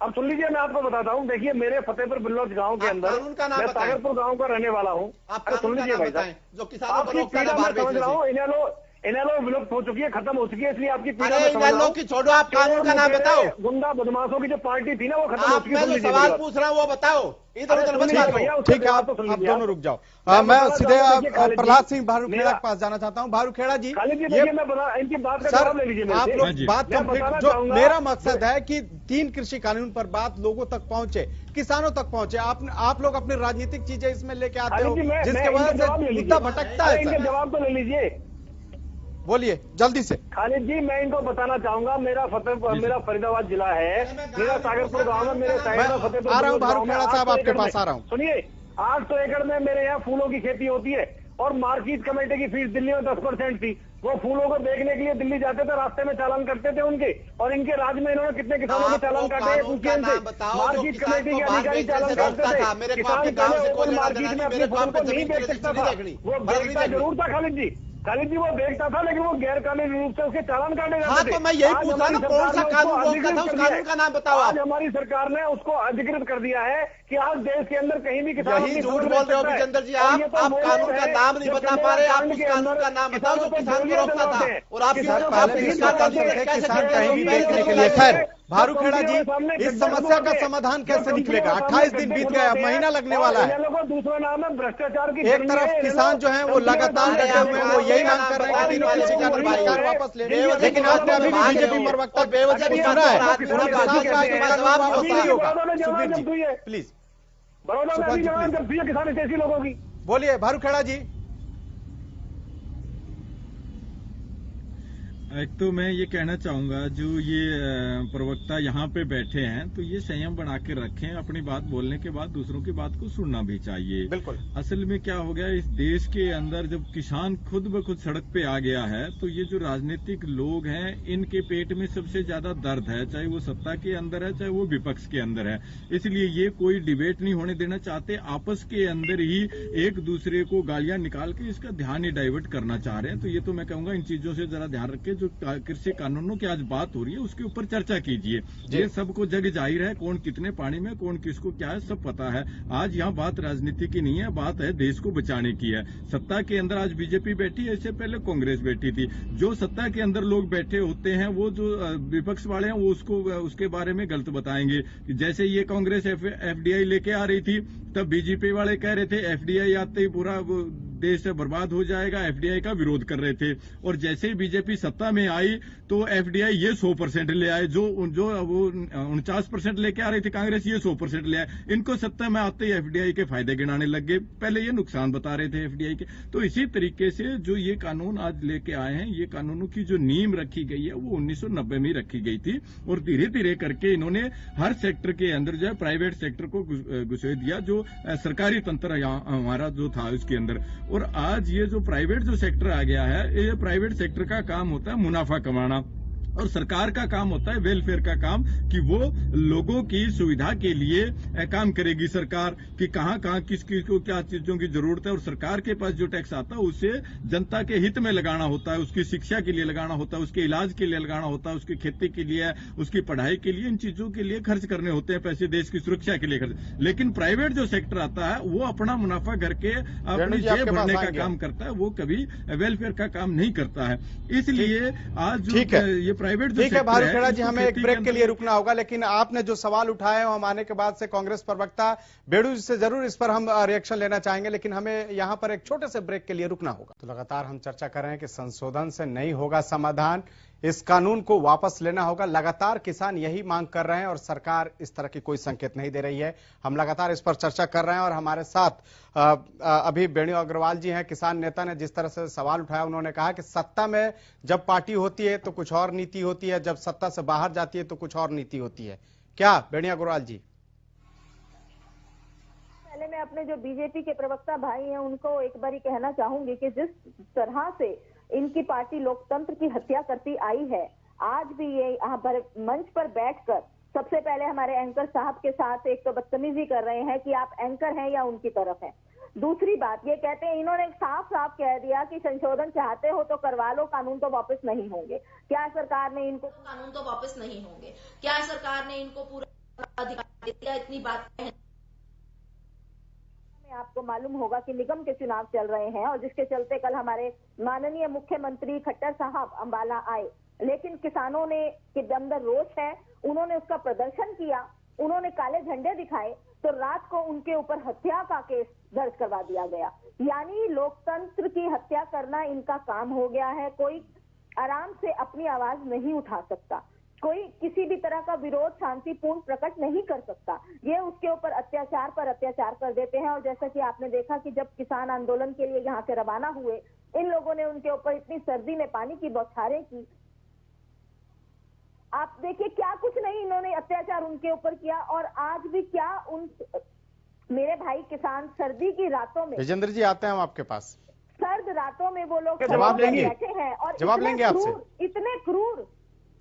अब सुन लीजिए, मैं आपको बताता हूँ। देखिए मेरे फतेहपुर बिल्लौद गांव के अंदर, कानून का नाम मैं बताएं। सागरपुर गांव का रहने वाला हूँ। आप सुन लीजिए भाई बताएं साहब, जो किसानों को आपकी रोकता पीड़ा था मैं बाहर समझ बेचने रहा हूँ। से। इनेलो विलुप्त हो चुकी है, खत्म हो चुकी है, इसलिए आपकी पीड़ा अरे मैं समझ रहा इनेलो हूँ। की छोड़ो, आप कानून का नाम बताओ। गुंडा बदमाशों की जो पार्टी थी ना वो खत्म हो आप चुकी है। मैं सुन जो लीजिए सवाल मेरी पूछ रहा हूँ वो बताओ, इधर अरे उधर सुन मत लीजिए बात भैया, करो। उसके ठीक है, बाद तो सुन आप लीजिए दोनों रुक जाओ। मैं मैं बताना सीधे चाहता हूं कि खालिद प्रहलाद जी, सिंह भारूखेड़ा के पास जाना चाहता हूं। भारूखेड़ा जी, खालिद जी ये देखिए, मैं बता इनकी बात का सर जवाब ले लीजिए मेरे आप से। लोग बात मैं कंप्लीट, बताना जो चाहूंगा- मेरा मकसद है कि 3 कृषि कानून पर बात लोगों तक पहुंचे, किसानों तक पहुंचे। आप लोग अपनी राजनीतिक चीजें इसमें लेके आते हो खालिद जी, मैं जिसके इनके वजह जवाब ले से लीजिए। मुद्दा भटकता अरे है। इनके सर जवाब तो ले लीजिए। बोलिए जल्दी से। खालिद जी, मैं इनको बताना चाहूंगा, मेरा फरीदाबाद जिला है, मेरा सागरपुर गांव में, मेरे साइड में फतेहपुर आ रहा हूं गांव में भारूखेड़ा साहब, 800 आपके एकड़ पास में- आ रहा हूं। सुनिए, 800 एकड़ में मेरे यहाँ फूलों की खेती होती है और मार्केट कमेटी की फीस दिल्ली में 10% थी। वो फूलों को देखने के लिए दिल्ली जाते थे, रास्ते में चालान करते थे उनके, और इनके राज में इन्होंने कितने किसानों के चालान काटे हैं पूछिए इनसे। मार्केट कमेटी के अधिकारी चालान काटते थे। किसान पहले ओपन मार्केट में अपनी फसल को नहीं बेच सकता था, वो बेचता जरूर था खालिद जी, वो बेचता था, लेकिन वो गैर कानूनी रूप से उसके चालान काटे जाते थे। हाँ, तो मैं यही पूछ रहा हूं, कौन सा कानून रोकता था, उस कानून का नाम बताओ। आज हमारी सरकार ने उसको अधिकृत कर दिया है कि आज देश के अंदर कहीं भी किसान यही झूठ बोल रहे हो विजेंद्र जी। आप कानून का नाम नहीं बता पा रहे, आप उस कानून का नाम बताओ जो किसान को रोकता था। और आप पहले इसका किसान कहीं भी बेचने के लिए। खैर भारूखेड़ा जी, इस समस्या का समाधान कैसे निकलेगा? 28 दिन बीत गए, अब महीना लगने वाला है। दूसरा नाम है भ्रष्टाचार की। एक तरफ किसान जो है वो लगातार डटे हुए हैं, वो यही मांग कर रहे हैं कि कृषि कानून सरकार वापस ले, लेकिन आपने अभी भी बीजेपी प्रवक्ता बेवजह को सुना है। प्लीज बड़ौदा में अभी जवान जब दिए किसान ऐसी लोगों की। बोलिए भारूखेड़ा जी। एक तो मैं ये कहना चाहूंगा, जो ये प्रवक्ता यहाँ पे बैठे हैं तो ये संयम बना के रखें, अपनी बात बोलने के बाद दूसरों की बात को सुनना भी चाहिए। बिल्कुल। असल में क्या हो गया, इस देश के अंदर जब किसान खुद ब खुद सड़क पे आ गया है तो ये जो राजनीतिक लोग हैं इनके पेट में सबसे ज्यादा दर्द है, चाहे वो सत्ता के अंदर है चाहे वो विपक्ष के अंदर है। इसलिए ये कोई डिबेट नहीं होने देना चाहते, आपस के अंदर ही एक दूसरे को गालियां निकाल के इसका ध्यान ही डाइवर्ट करना चाह रहे हैं। तो ये तो मैं कहूंगा इन चीजों से जरा ध्यान रखें। जो कृषि कानूनों की आज बात हो रही है उसके ऊपर चर्चा कीजिए। ये सबको जग जाहिर है कौन कितने पानी में, कौन किसको क्या है, सब पता है। आज यहाँ बात राजनीति की नहीं है, बात है देश को बचाने की है। सत्ता के अंदर आज बीजेपी बैठी है, इससे पहले कांग्रेस बैठी थी। जो सत्ता के अंदर लोग बैठे होते हैं वो जो विपक्ष वाले हैं वो उसके बारे में गलत बताएंगे। जैसे ये कांग्रेस एफडीआई लेके आ रही थी तब बीजेपी वाले कह रहे थे एफडीआई आते ही पूरा देश बर्बाद हो जाएगा, एफडीआई का विरोध कर रहे थे। और जैसे ही बीजेपी सत्ता में आई तो एफडीआई ये 100% ले आए, जो वो 49% लेके आ रही थी कांग्रेस, ये 100% ले आए। इनको सत्ता में आते ही एफडीआई के फायदे गिनाने लग गए, पहले ये नुकसान बता रहे थे एफडीआई के। तो इसी तरीके से जो ये कानून आज लेके आए हैं, ये कानूनों की जो नींव रखी गई है वो 1990 में रखी गई थी और धीरे धीरे करके इन्होंने हर सेक्टर के अंदर जो है प्राइवेट सेक्टर को घुसेड़ दिया, जो सरकारी तंत्र यहाँ हमारा जो था उसके अंदर। और आज ये जो प्राइवेट जो सेक्टर आ गया है, ये प्राइवेट सेक्टर का काम होता है मुनाफा कमाना और सरकार का काम होता है वेलफेयर का काम, कि वो लोगों की सुविधा के लिए काम करेगी सरकार, कि कहाँ कहाँ किस को क्या चीजों की जरूरत है। और सरकार के पास जो टैक्स आता है उसे जनता के हित में लगाना होता है, उसकी शिक्षा के लिए लगाना होता है, उसके इलाज के लिए लगाना होता है, उसकी खेती के लिए, उसकी पढ़ाई के लिए, इन चीजों के लिए खर्च करने होते हैं पैसे, देश की सुरक्षा के लिए खर्च। लेकिन प्राइवेट जो सेक्टर आता है वो अपना मुनाफा करके अपनी जेब भरने का काम करता है, वो कभी वेलफेयर का काम नहीं करता है। इसलिए आज ये प्राइवेट ठीक है भारू खेड़ा जी, हमें एक ब्रेक के लिए रुकना होगा, लेकिन आपने जो सवाल उठाए हैं हम आने के बाद से कांग्रेस प्रवक्ता बेड़ू जी से जरूर इस पर हम रिएक्शन लेना चाहेंगे, लेकिन हमें यहां पर एक छोटे से ब्रेक के लिए रुकना होगा। तो लगातार हम चर्चा कर रहे हैं कि संशोधन से नहीं होगा समाधान, इस कानून को वापस लेना होगा। लगातार किसान यही मांग कर रहे हैं और सरकार इस तरह की कोई संकेत नहीं दे रही है। हम लगातार इस पर चर्चा कर रहे हैं और हमारे साथ अभी बेणु अग्रवाल जी हैं, किसान नेता ने जिस तरह से सवाल उठाया, उन्होंने कहा कि सत्ता में जब पार्टी होती है तो कुछ और नीति होती है, जब सत्ता से बाहर जाती है तो कुछ और नीति होती है। क्या बेणु अग्रवाल जी? पहले मैं अपने जो बीजेपी के प्रवक्ता भाई हैं उनको एक बार कहना चाहूंगी कि जिस तरह से इनकी पार्टी लोकतंत्र की हत्या करती आई है, आज भी ये यहाँ पर मंच पर बैठकर सबसे पहले हमारे एंकर साहब के साथ एक तो बदतमीजी कर रहे हैं कि आप एंकर हैं या उनकी तरफ हैं। दूसरी बात ये कहते हैं, इन्होंने साफ साफ कह दिया कि संशोधन चाहते हो तो करवा लो, कानून तो वापस नहीं होंगे। क्या सरकार ने इनको कानून तो वापस नहीं होंगे, क्या सरकार ने इनको पूरा अधिकार दिया? इतनी बात आपको मालूम होगा कि निगम के चुनाव चल रहे हैं और जिसके चलते कल हमारे माननीय मुख्यमंत्री खट्टर साहब अंबाला आए, लेकिन किसानों ने के अंदर रोष है, उन्होंने उसका प्रदर्शन किया, उन्होंने काले झंडे दिखाए, तो रात को उनके ऊपर हत्या का केस दर्ज करवा दिया गया। यानी लोकतंत्र की हत्या करना इनका काम हो गया है। कोई आराम से अपनी आवाज नहीं उठा सकता, कोई किसी भी तरह का विरोध शांतिपूर्ण प्रकट नहीं कर सकता। ये उसके ऊपर अत्याचार पर अत्याचार कर देते हैं। और जैसा कि आपने देखा कि जब किसान आंदोलन के लिए यहाँ से रवाना हुए, इन लोगों ने उनके ऊपर इतनी सर्दी में पानी की बौछारें की। आप देखिए क्या कुछ नहीं इन्होंने अत्याचार उनके ऊपर किया। और आज भी क्या उन मेरे भाई किसान सर्दी की रातों में, विजेंद्र जी आते हैं हम आपके पास, सर्द रातों में वो लोग जवाब लेंगे, बैठे हैं और जवाब लेंगे आपसे।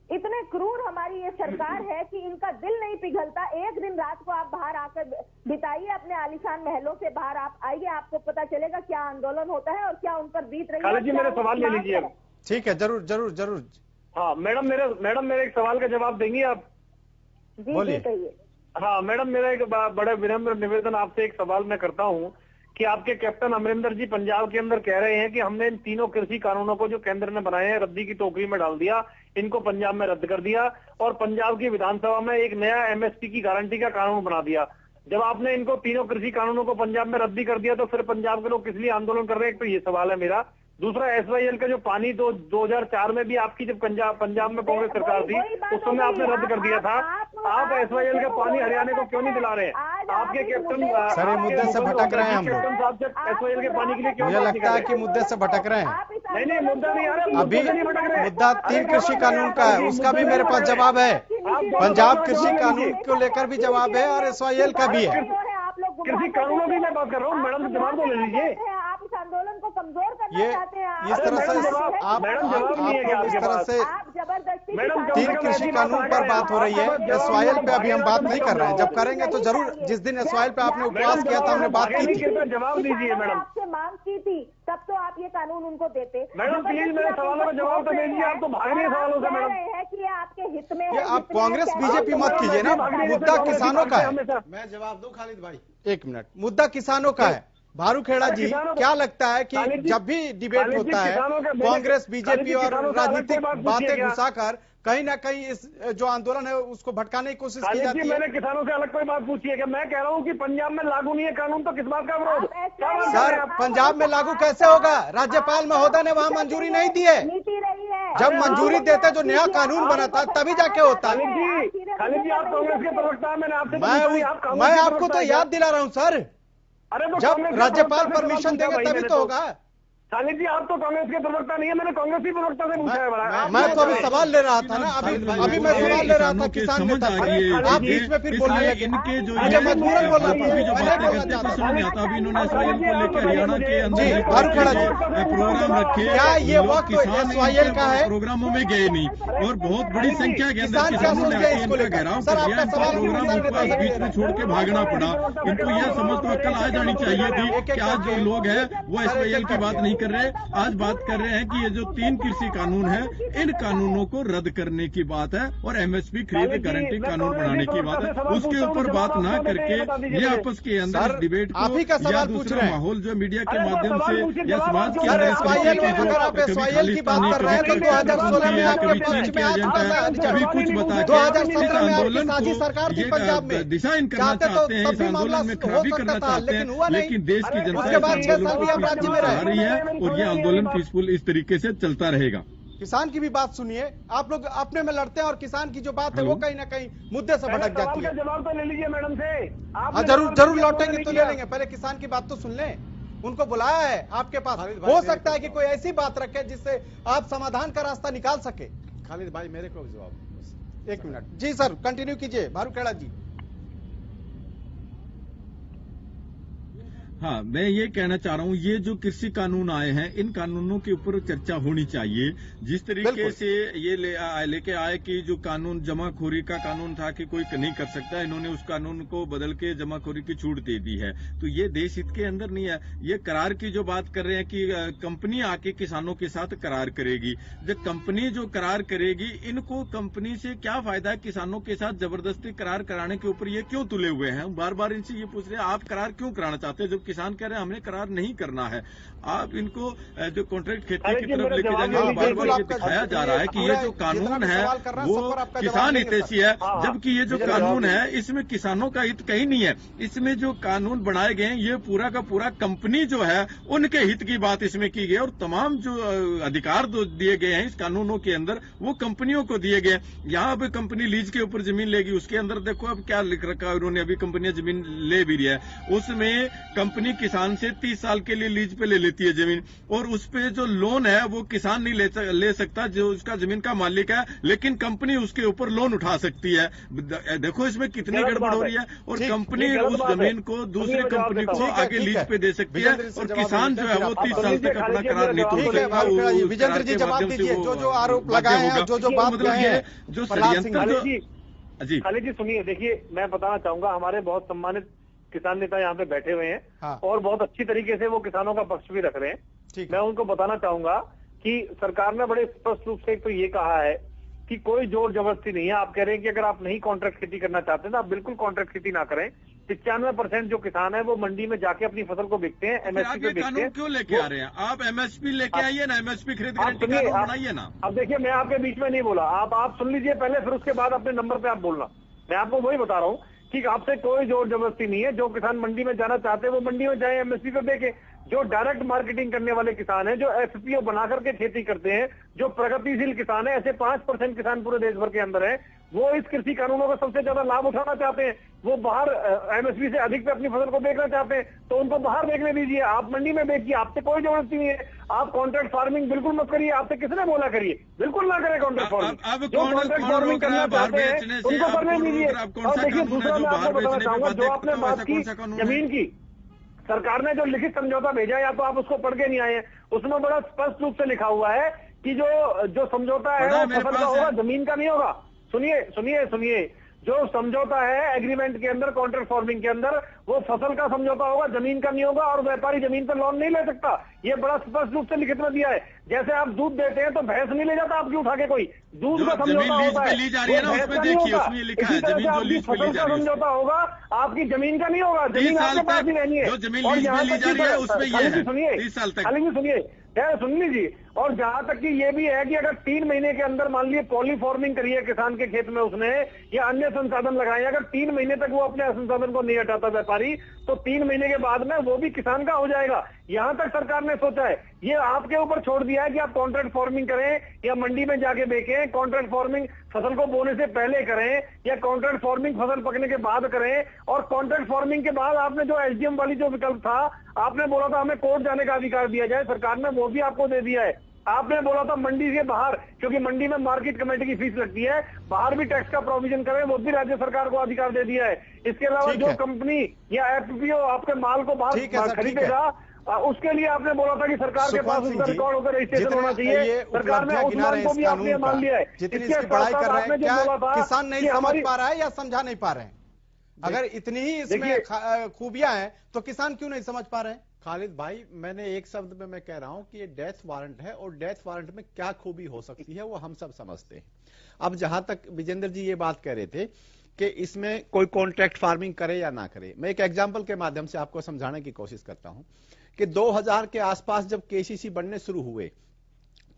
इतने क्रूर हमारी ये सरकार है कि इनका दिल नहीं पिघलता। एक दिन रात को आप बाहर आकर बिताइए, अपने आलीशान महलों से बाहर आप आइए, आपको पता चलेगा क्या आंदोलन होता है और क्या उन पर बीत रही है। जी मेरा सवाल ले लीजिए। ठीक है, जरूर जरूर जरूर। हाँ मैडम, मेरे एक सवाल का जवाब देंगी आप? जी कहिए। हाँ मैडम, मेरा एक बड़ा विनम्र निवेदन आपसे एक सवाल मैं करता हूँ कि आपके कैप्टन अमरिंदर जी पंजाब के अंदर कह रहे हैं कि हमने इन तीनों कृषि कानूनों को जो केंद्र ने बनाए हैं रद्दी की टोकरी में डाल दिया, इनको पंजाब में रद्द कर दिया और पंजाब की विधानसभा में एक नया एमएसपी की गारंटी का कानून बना दिया। जब आपने इनको तीनों कृषि कानूनों को पंजाब में रद्दी कर दिया तो फिर पंजाब के लोग किस लिए आंदोलन कर रहे हैं? एक तो ये सवाल है मेरा। दूसरा, एसवाईएल का जो पानी 2004 में भी आपकी जब पंजाब में कांग्रेस सरकार थी उस समय आपने रद्द कर दिया था। आप एसवाईएल का पानी हरियाणा को क्यों नहीं दिला रहे हैं? आज आपके कैप्टन सर, ये मुद्दे से भटक रहे हैं हम लोग। कैप्टन साहब से SYL के पानी के लिए क्यों मुझे बात लगता नहीं है कर कि रहे? मुद्दे से भटक रहे हैं। नहीं मुद्दा नहीं आ रहा, अभी मुद्दे से नहीं भटक रहे। मुद्दा 3 कृषि कानून का है, उसका भी मेरे पास जवाब है। पंजाब कृषि कानून को लेकर भी जवाब है और SYL का भी है। कृषि कानूनों की मैं बात कर रहा हूँ, मैडम से जवाब तो ले लीजिए। आप इस आंदोलन को कमजोर करना ये चाहते हैं। इस तरह से आप मैडम जवाब नहीं है क्या लोग इस आपके तरह पास? से आप जबरदस्ती मैडम, किसानों 3 को कृषि ऐसी कानून पर बात हो रही है। SYL पे अभी हम बात नहीं कर रहे हैं, जब करेंगे तो जरूर। जिस दिन SYL पे आपने उपवास किया था, हमने बात की थी। जवाब दीजिए मैडम। आपसे मांग की थी, तब तो आप ये कानून उनको देते। मैडम प्लीज मेरे सवालों का जवाब तो दीजिए, आप तो भाग रही है सवालों से मैडम। है कि ये आपके हित में ये है, आप हित में कांग्रेस है, बीजेपी मत कीजिए ना, मुद्दा किसानों का है। मैं जवाब दूं खालिद भाई? 1 मिनट, मुद्दा किसानों का है। भारू खेड़ा जी, क्या लगता है कि जब भी डिबेट होता है कांग्रेस बीजेपी और राजनीतिक बातें घुसाकर कहीं ना कहीं इस जो आंदोलन है उसको भटकाने की कोशिश की जाती है? मैंने किसानों से अलग कोई बात पूछी है कि मैं कह रहा हूँ कि पंजाब में लागू नहीं है कानून, तो किस बात का विरोध? सर, पंजाब में लागू कैसे होगा? राज्यपाल महोदय ने वहाँ मंजूरी नहीं दी है। नीति रही है। जब मंजूरी देते जो नया कानून बना था तभी जाके होता। खालिद जी आप कांग्रेस के प्रवक्ता, मैंने आपसे मैं आपको तो याद दिला रहा हूँ सर, अरे तो जब राज्यपाल परमिशन देंगे तभी तो होगा। खालिद जी आप तो कांग्रेस के प्रवक्ता नहीं है, मैंने कांग्रेस की प्रवक्ता से पूछा है। मैं तो अभी सवाल ले रहा था ना, अभी मैं सवाल ले रहा था किसान नेता। आप बीच में फिर बोलने लगे, इनके जो मुझे मजबूरन बोलना भी जो बातें करते हैं समझ नहीं आता। अभी इन्होंने SYL को लेकर हरियाणा के अंदर प्रोग्राम रखे, क्या ये वक्त SYL का है? प्रोग्रामों में गए नहीं और बहुत बड़ी संख्या के अंदर किसानों ने आके इनका घेराव कर दिया। इनका प्रोग्राम उनको बीच में छोड़ के भागना पड़ा। इनको यह समझ तो अक्ल आ जानी चाहिए थी कि आज जो लोग हैं वो SYL की बात नहीं कर रहे, आज बात कर रहे हैं कि ये जो 3 कृषि कानून है इन कानूनों को रद्द करने की बात है और MSP खरीद गारंटी कानून बनाने की बात है। उसके ऊपर बात ना करके ये आपस के अंदर डिबेट को या दूसरा माहौल जो मीडिया के माध्यम से या समाज के अंदर अगर आप SYL की बात कर रहे हैं तो 2016 में आपके पक्ष में कभी कुछ बता 2017 में आंदोलन को सरकार थी पंजाब में, डिजाइन करना चाहते हैं, इस आंदोलन में खराबी करना चाहते हैं, लेकिन देश की जनता उसके बाद 6 साल भी आप राज्य में रह रही है और ये आंदोलन पीसफुल इस तरीके से चलता रहेगा। किसान की भी बात सुनिए। आप लोग अपने में लड़ते हैं और किसान की जो बात है वो कहीं ना कहीं मुद्दे से भटक जाती है। जवाब तो ले लीजिए मैडम से। हाँ जरूर लौटेंगे तो ले लेंगे, पहले किसान की बात तो सुन लें। उनको बुलाया है आपके पास, हो सकता है कि कोई ऐसी बात रखे जिससे आप समाधान का रास्ता निकाल सके। खालिद भाई मेरे को जवाब 1 मिनट जी सर, कंटिन्यू कीजिए भारू खेड़ा जी। हाँ, मैं ये कहना चाह रहा हूँ ये जो कृषि कानून आए हैं इन कानूनों के ऊपर चर्चा होनी चाहिए। जिस तरीके से ये लेके आए कि जो कानून जमाखोरी का कानून था कि कोई नहीं कर सकता, इन्होंने उस कानून को बदल के जमाखोरी की छूट दे दी है, तो ये देश हित के अंदर नहीं है। ये करार की जो बात कर रहे हैं कि कंपनी आके किसानों के साथ करार करेगी, जब कंपनी जो करार करेगी इनको कंपनी से क्या फायदा है? किसानों के साथ जबरदस्ती करार कराने के ऊपर ये क्यों तुले हुए हैं? बार बार इनसे ये पूछ रहे हैं आप करार क्यों कराना चाहते हैं, जब किसान कह रहे हैं हमने करार नहीं करना है। आप इनको जो कॉन्ट्रैक्ट खेती की तरफ लेके जाएंगे, बार बार ये दिखाया जा रहा है कि ये जो कानून है वो किसान हितैषी है, जबकि ये जो कानून है इसमें किसानों का हित कहीं नहीं है। इसमें जो कानून बनाए गए हैं ये पूरा का पूरा कंपनी जो है उनके हित की बात इसमें की गई और तमाम जो अधिकार दिए गए हैं इस कानूनों के अंदर वो कंपनियों को दिए गए। यहाँ पे कंपनी लीज के ऊपर जमीन लेगी, उसके अंदर देखो अब क्या लिख रखा है उन्होंने, अभी कंपनियां जमीन ले भी रही है, उसमें कंपनी किसान से 30 साल के लिए लीज पे ले लेती है जमीन और उस पे जो लोन है वो किसान नहीं ले सकता जो उसका जमीन का मालिक है, लेकिन कंपनी उसके ऊपर लोन उठा सकती है। देखो इसमें कितनी गड़बड़ हो रही है और कंपनी उस जमीन को दूसरी कंपनी को आगे लीज पे दे सकती है और किसान जो है वो 30 साल तक अपना करार नहीं तोड़ सकता। विजेंद्र जी जवाब दीजिए, जो आरोप लगाए हैं, जो बात मतलब ये जो षड्यंत्र जी खालिद जी सुनिए, देखिए मैं बताना चाहूंगा हमारे बहुत सम्मानित किसान नेता यहाँ पे बैठे हुए हैं हाँ। और बहुत अच्छी तरीके से वो किसानों का पक्ष भी रख रहे हैं। मैं उनको बताना चाहूंगा कि सरकार ने बड़े स्पष्ट रूप से तो ये कहा है कि कोई जोर जबरदस्ती नहीं है। आप कह रहे हैं कि अगर आप नहीं कॉन्ट्रैक्ट खेती करना चाहते तो आप बिल्कुल कॉन्ट्रैक्ट खेती ना करें। 95% जो किसान है वो मंडी में जाके अपनी फसल को बेचते हैं, MSP पे बेचते हैं। क्यों लेके आ रहे हैं आप? MSP लेके आइए ना, MSP खरीद गारंटी कानून बनाइए ना। अब देखिए मैं आपके बीच में नहीं बोला, आप सुन लीजिए पहले, फिर उसके बाद अपने नंबर पे आप बोलना। मैं आपको वही बता रहा हूँ कि आपसे कोई जोर जबरदस्ती नहीं है। जो किसान मंडी में जाना चाहते हैं वो मंडी में जाए, MSP पे बेचे। जो डायरेक्ट मार्केटिंग करने वाले किसान हैं, जो FPO बना करके खेती करते हैं, जो प्रगतिशील किसान है, ऐसे 5% किसान पूरे देश भर के अंदर है, वो इस कृषि कानूनों का सबसे ज्यादा लाभ उठाना चाहते हैं, वो बाहर एमएसपी से अधिक पे अपनी फसल को बेचना चाहते हैं, तो उनको बाहर बेचने दीजिए, आप मंडी में बेचिए, आपसे कोई जरूरत नहीं है। आप कॉन्ट्रैक्ट फार्मिंग बिल्कुल मत करिए, आपसे किसने बोला करिए, बिल्कुल ना करें कॉन्ट्रैक्ट फार्मिंग। जो कॉन्ट्रैक्ट फार्मिंग करना चाहते हैं उनको करने दीजिए। और देखिए, दूसरा मैं आपको बताना चाहूंगा, जो आपने बात की जमीन की, सरकार ने जो लिखित समझौता भेजा, या तो आप उसको पढ़ के नहीं आए हैं, उसमें बड़ा स्पष्ट रूप से लिखा हुआ है कि जो समझौता है वो फसल का होगा, जमीन का नहीं होगा। सुनिए, जो समझौता है एग्रीमेंट के अंदर, कॉन्ट्रैक्ट फार्मिंग के अंदर, वो फसल का समझौता होगा, जमीन का नहीं होगा, और व्यापारी जमीन पर लोन नहीं ले सकता। ये बड़ा स्पष्ट रूप से लिखित में दिया है। जैसे आप दूध देते हैं तो भैंस नहीं ले जाता आपकी उठा के कोई, दूध का समझौता होता है, इसी तरह से आपकी फसल का समझौता होगा, आपकी जमीन का नहीं होगा, जमीन आपके पास ही रहनी है। और यहाँ तक सुन लीजिए, और जहां तक कि ये भी है कि अगर 3 महीने के अंदर मान लीजिए पॉली फार्मिंग करी है किसान के खेत में उसने, या अन्य संसाधन लगाए, अगर 3 महीने तक वो अपने संसाधन को नहीं हटाता व्यापारी, तो 3 महीने के बाद में वो भी किसान का हो जाएगा। यहां तक सरकार ने सोचा है। ये आपके ऊपर छोड़ दिया है कि आप कॉन्ट्रैक्ट फार्मिंग करें या मंडी में जाके बेचें, कॉन्ट्रैक्ट फार्मिंग फसल को बोने से पहले करें या कॉन्ट्रैक्ट फार्मिंग फसल पकने के बाद करें। और कॉन्ट्रैक्ट फार्मिंग के बाद आपने जो एसडीएम वाली जो विकल्प था, आपने बोला था हमें कोर्ट जाने का अधिकार दिया जाए, सरकार ने वो भी आपको दे दिया है। आपने बोला था मंडी से बाहर, क्योंकि मंडी में मार्केट कमेटी की फीस लगती है, बाहर भी टैक्स का प्रोविजन करें, वो भी राज्य सरकार को अधिकार दे दिया है। इसके अलावा जो कंपनी या एफपीओ आपके माल को बाहर खरीदेगा, उसके लिए आपने बोला था कि सरकार के पास उसका रिकॉर्ड होकर रजिस्ट्रेशन होना चाहिए। सरकार ने उस माल को भी आपने मान लिया है। जितनी पढ़ाई कर रहे हैं, क्या किसान नहीं समझ पा रहा है या समझा नहीं पा रहे हैं? अगर इतनी ही इसमें खूबियां हैं तो किसान क्यों नहीं समझ पा रहे हैं? खालिद भाई, मैंने एक शब्द में मैं कह रहा हूं कि ये डेथ वारंट है, और डेथ वारंट में क्या खूबी हो सकती है वो हम सब समझते हैं। अब जहां तक विजेंद्र जी ये बात कह रहे थे कि इसमें कोई कॉन्ट्रैक्ट फार्मिंग करे या ना करे, मैं एक एग्जांपल के माध्यम से आपको समझाने की कोशिश करता हूं कि 2000 के आसपास जब केसीसी बनने शुरू हुए